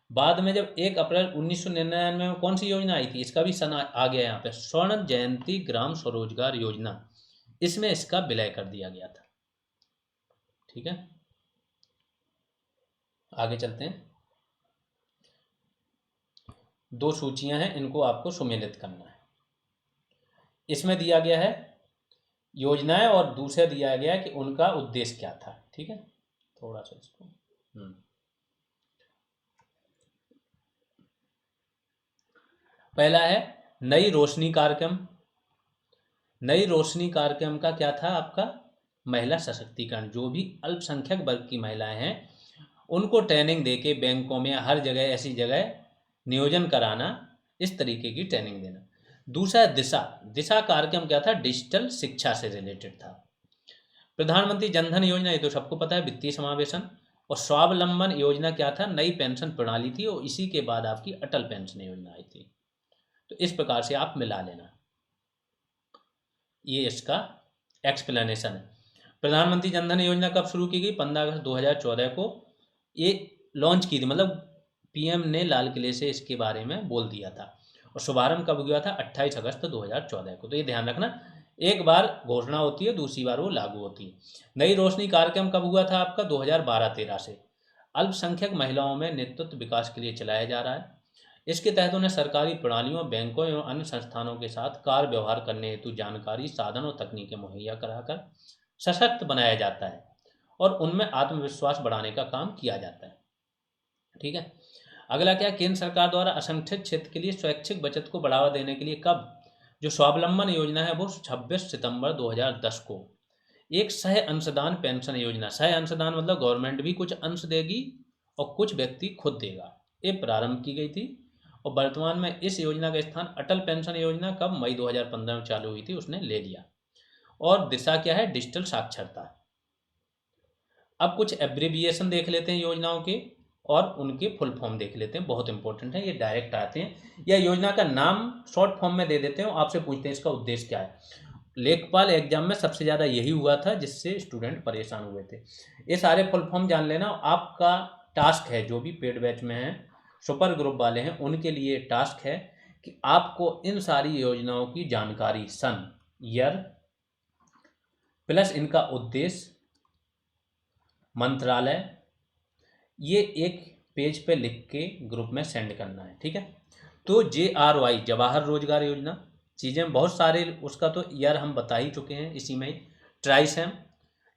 बाद में जब 1 अप्रैल 1999 में कौन सी योजना आई थी? इसका भी सन आ गया यहाँ पे, स्वर्ण जयंती ग्राम स्वरोजगार योजना, इसमें इसका विलय कर दिया गया था। ठीक है, आगे चलते हैं। 2 सूचियां हैं, इनको आपको सुमेलित करना है। इसमें दिया गया है योजनाएं और दूसरा दिया गया है कि उनका उद्देश्य क्या था। ठीक है, थोड़ा सा इसको पहला है नई रोशनी कार्यक्रम। नई रोशनी कार्यक्रम का क्या था आपका? महिला सशक्तिकरण। जो भी अल्पसंख्यक वर्ग की महिलाएं हैं उनको ट्रेनिंग देके बैंकों में हर जगह ऐसी जगह नियोजन कराना, इस तरीके की ट्रेनिंग देना। दूसरा दिशा। दिशा कार्यक्रम क्या था? डिजिटल शिक्षा से रिलेटेड था। प्रधानमंत्री जनधन योजना, ये तो सबको पता है, वित्तीय समावेशन। और स्वावलंबन योजना क्या था? नई पेंशन प्रणाली थी, और इसी के बाद आपकी अटल पेंशन योजना आई थी। तो इस प्रकार से आप मिला लेना, ये इसका एक्सप्लेनेशन है। प्रधानमंत्री जनधन योजना कब शुरू की गई? 15 अगस्त 2014 को ये लॉन्च की थी, मतलब PM ने लाल किले से इसके बारे में बोल दिया था। और शुभारंभ कब हुआ था? 28 अगस्त 2014 को। तो ये ध्यान रखना, एक बार घोषणा होती है, दूसरी बार वो लागू होती है। नई रोशनी कार्यक्रम कब हुआ था आपका? 2012-13 से। अल्पसंख्यक महिलाओं में नेतृत्व विकास के लिए चलाया जा रहा है। इसके तहत उन्हें सरकारी प्रणालियों, बैंकों एवं अन्य संस्थानों के साथ कार्य व्यवहार करने हेतु जानकारी, साधन और तकनीकें मुहैया कराकर सशक्त बनाया जाता है और उनमें आत्मविश्वास बढ़ाने का काम किया जाता है। ठीक है, अगला क्या? केंद्र सरकार द्वारा असंगठित क्षेत्र के लिए स्वैच्छिक बचत को बढ़ावा देने के लिए कब जो स्वावलंबन योजना है वो 26 सितंबर 2010 को एक सह अंशदान पेंशन योजना, सह अंशदान मतलब गवर्नमेंट भी कुछ अंश देगी और कुछ व्यक्ति खुद देगा, ये प्रारंभ की गई थी। और वर्तमान में इस योजना का स्थान अटल पेंशन योजना कब? मई 2015 में चालू हुई थी, उसने ले लिया। और दिशा क्या है? डिजिटल साक्षरता। अब कुछ एब्रिविएशन देख लेते हैं योजनाओं के और उनके फुल फॉर्म देख लेते हैं, बहुत इंपॉर्टेंट है, ये डायरेक्ट आते हैं। या योजना का नाम शॉर्ट फॉर्म में दे देते हैं, आपसे पूछते हैं इसका उद्देश्य क्या है। लेखपाल एग्जाम में सबसे ज़्यादा यही हुआ था जिससे स्टूडेंट परेशान हुए थे। ये सारे फुल फॉर्म जान लेना। आपका टास्क है, जो भी पेड बैच में हैं, सुपर ग्रुप वाले हैं, उनके लिए टास्क है कि आपको इन सारी योजनाओं की जानकारी, सन, ईयर प्लस इनका उद्देश्य, मंत्रालय, ये एक पेज पे लिख के ग्रुप में सेंड करना है। ठीक है, तो JRY जवाहर रोजगार योजना, चीज़ें बहुत सारे, उसका तो ईयर हम बता ही चुके हैं इसी में ही। ट्राइसेम,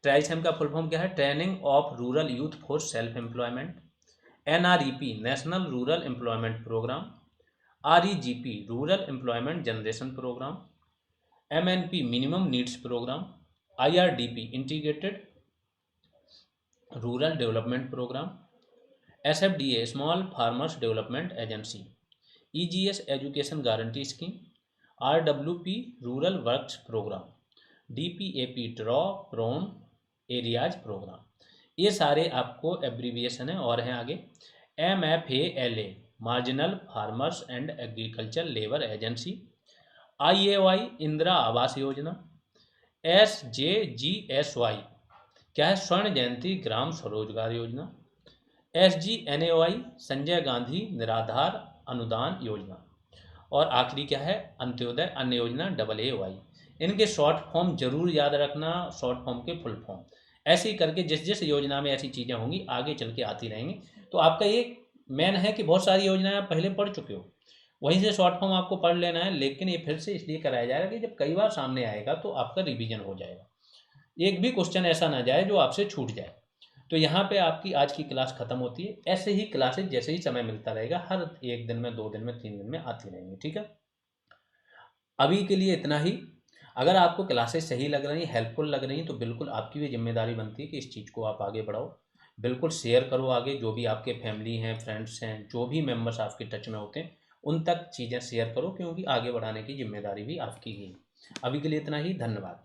ट्राइसेम का फुल फॉर्म क्या है? Training of rural youth for self employment. NREP, national rural employment programme. REGP, rural employment generation programme. MNP, minimum needs programme. IRDP, integrated rural development programme. SFDA, small farmers development agency. EGS, education guarantee scheme. RWP, rural works programme. DPAP, drought prone areas programme. ये सारे आपको abbreviation है और हैं आगे। MFALA, marginal farmers and agriculture labour agency. IAY, Indira Awaas Yojana. SJGSY, क्या है? स्वर्ण जयंती ग्राम स्वरोजगार योजना। SGNAY, संजय गांधी निराधार अनुदान योजना। और आखिरी क्या है? अंत्योदय अन्न योजना, AAY। इनके शॉर्ट फॉर्म जरूर याद रखना, शॉर्ट फॉर्म के फुल फॉर्म। ऐसे ही करके जिस जिस योजना में ऐसी चीज़ें होंगी आगे चल के आती रहेंगी। तो आपका ये मेन है कि बहुत सारी योजनाएं आप पहले पढ़ चुके हो, वहीं से शॉर्ट फॉर्म आपको पढ़ लेना है, लेकिन ये फिर से इसलिए कराया जाएगा कि जब कई बार सामने आएगा तो आपका रिवीजन हो जाएगा, एक भी क्वेश्चन ऐसा ना जाए जो आपसे छूट जाए। तो यहाँ पे आपकी आज की क्लास खत्म होती है। ऐसे ही क्लासेज जैसे ही समय मिलता रहेगा हर एक दिन में, 2 दिन में, 3 दिन में आती रहेंगी, ठीक है। अभी के लिए इतना ही। अगर आपको क्लासेस सही लग रही, हेल्पफुल लग रही, तो बिल्कुल आपकी भी जिम्मेदारी बनती है कि इस चीज़ को आप आगे बढ़ाओ। बिल्कुल शेयर करो आगे, जो भी आपके फैमिली हैं, फ्रेंड्स हैं, जो भी मेंबर्स आपके टच में होते हैं उन तक चीज़ें शेयर करो, क्योंकि आगे बढ़ाने की जिम्मेदारी भी आपकी ही है। अभी के लिए इतना ही, धन्यवाद।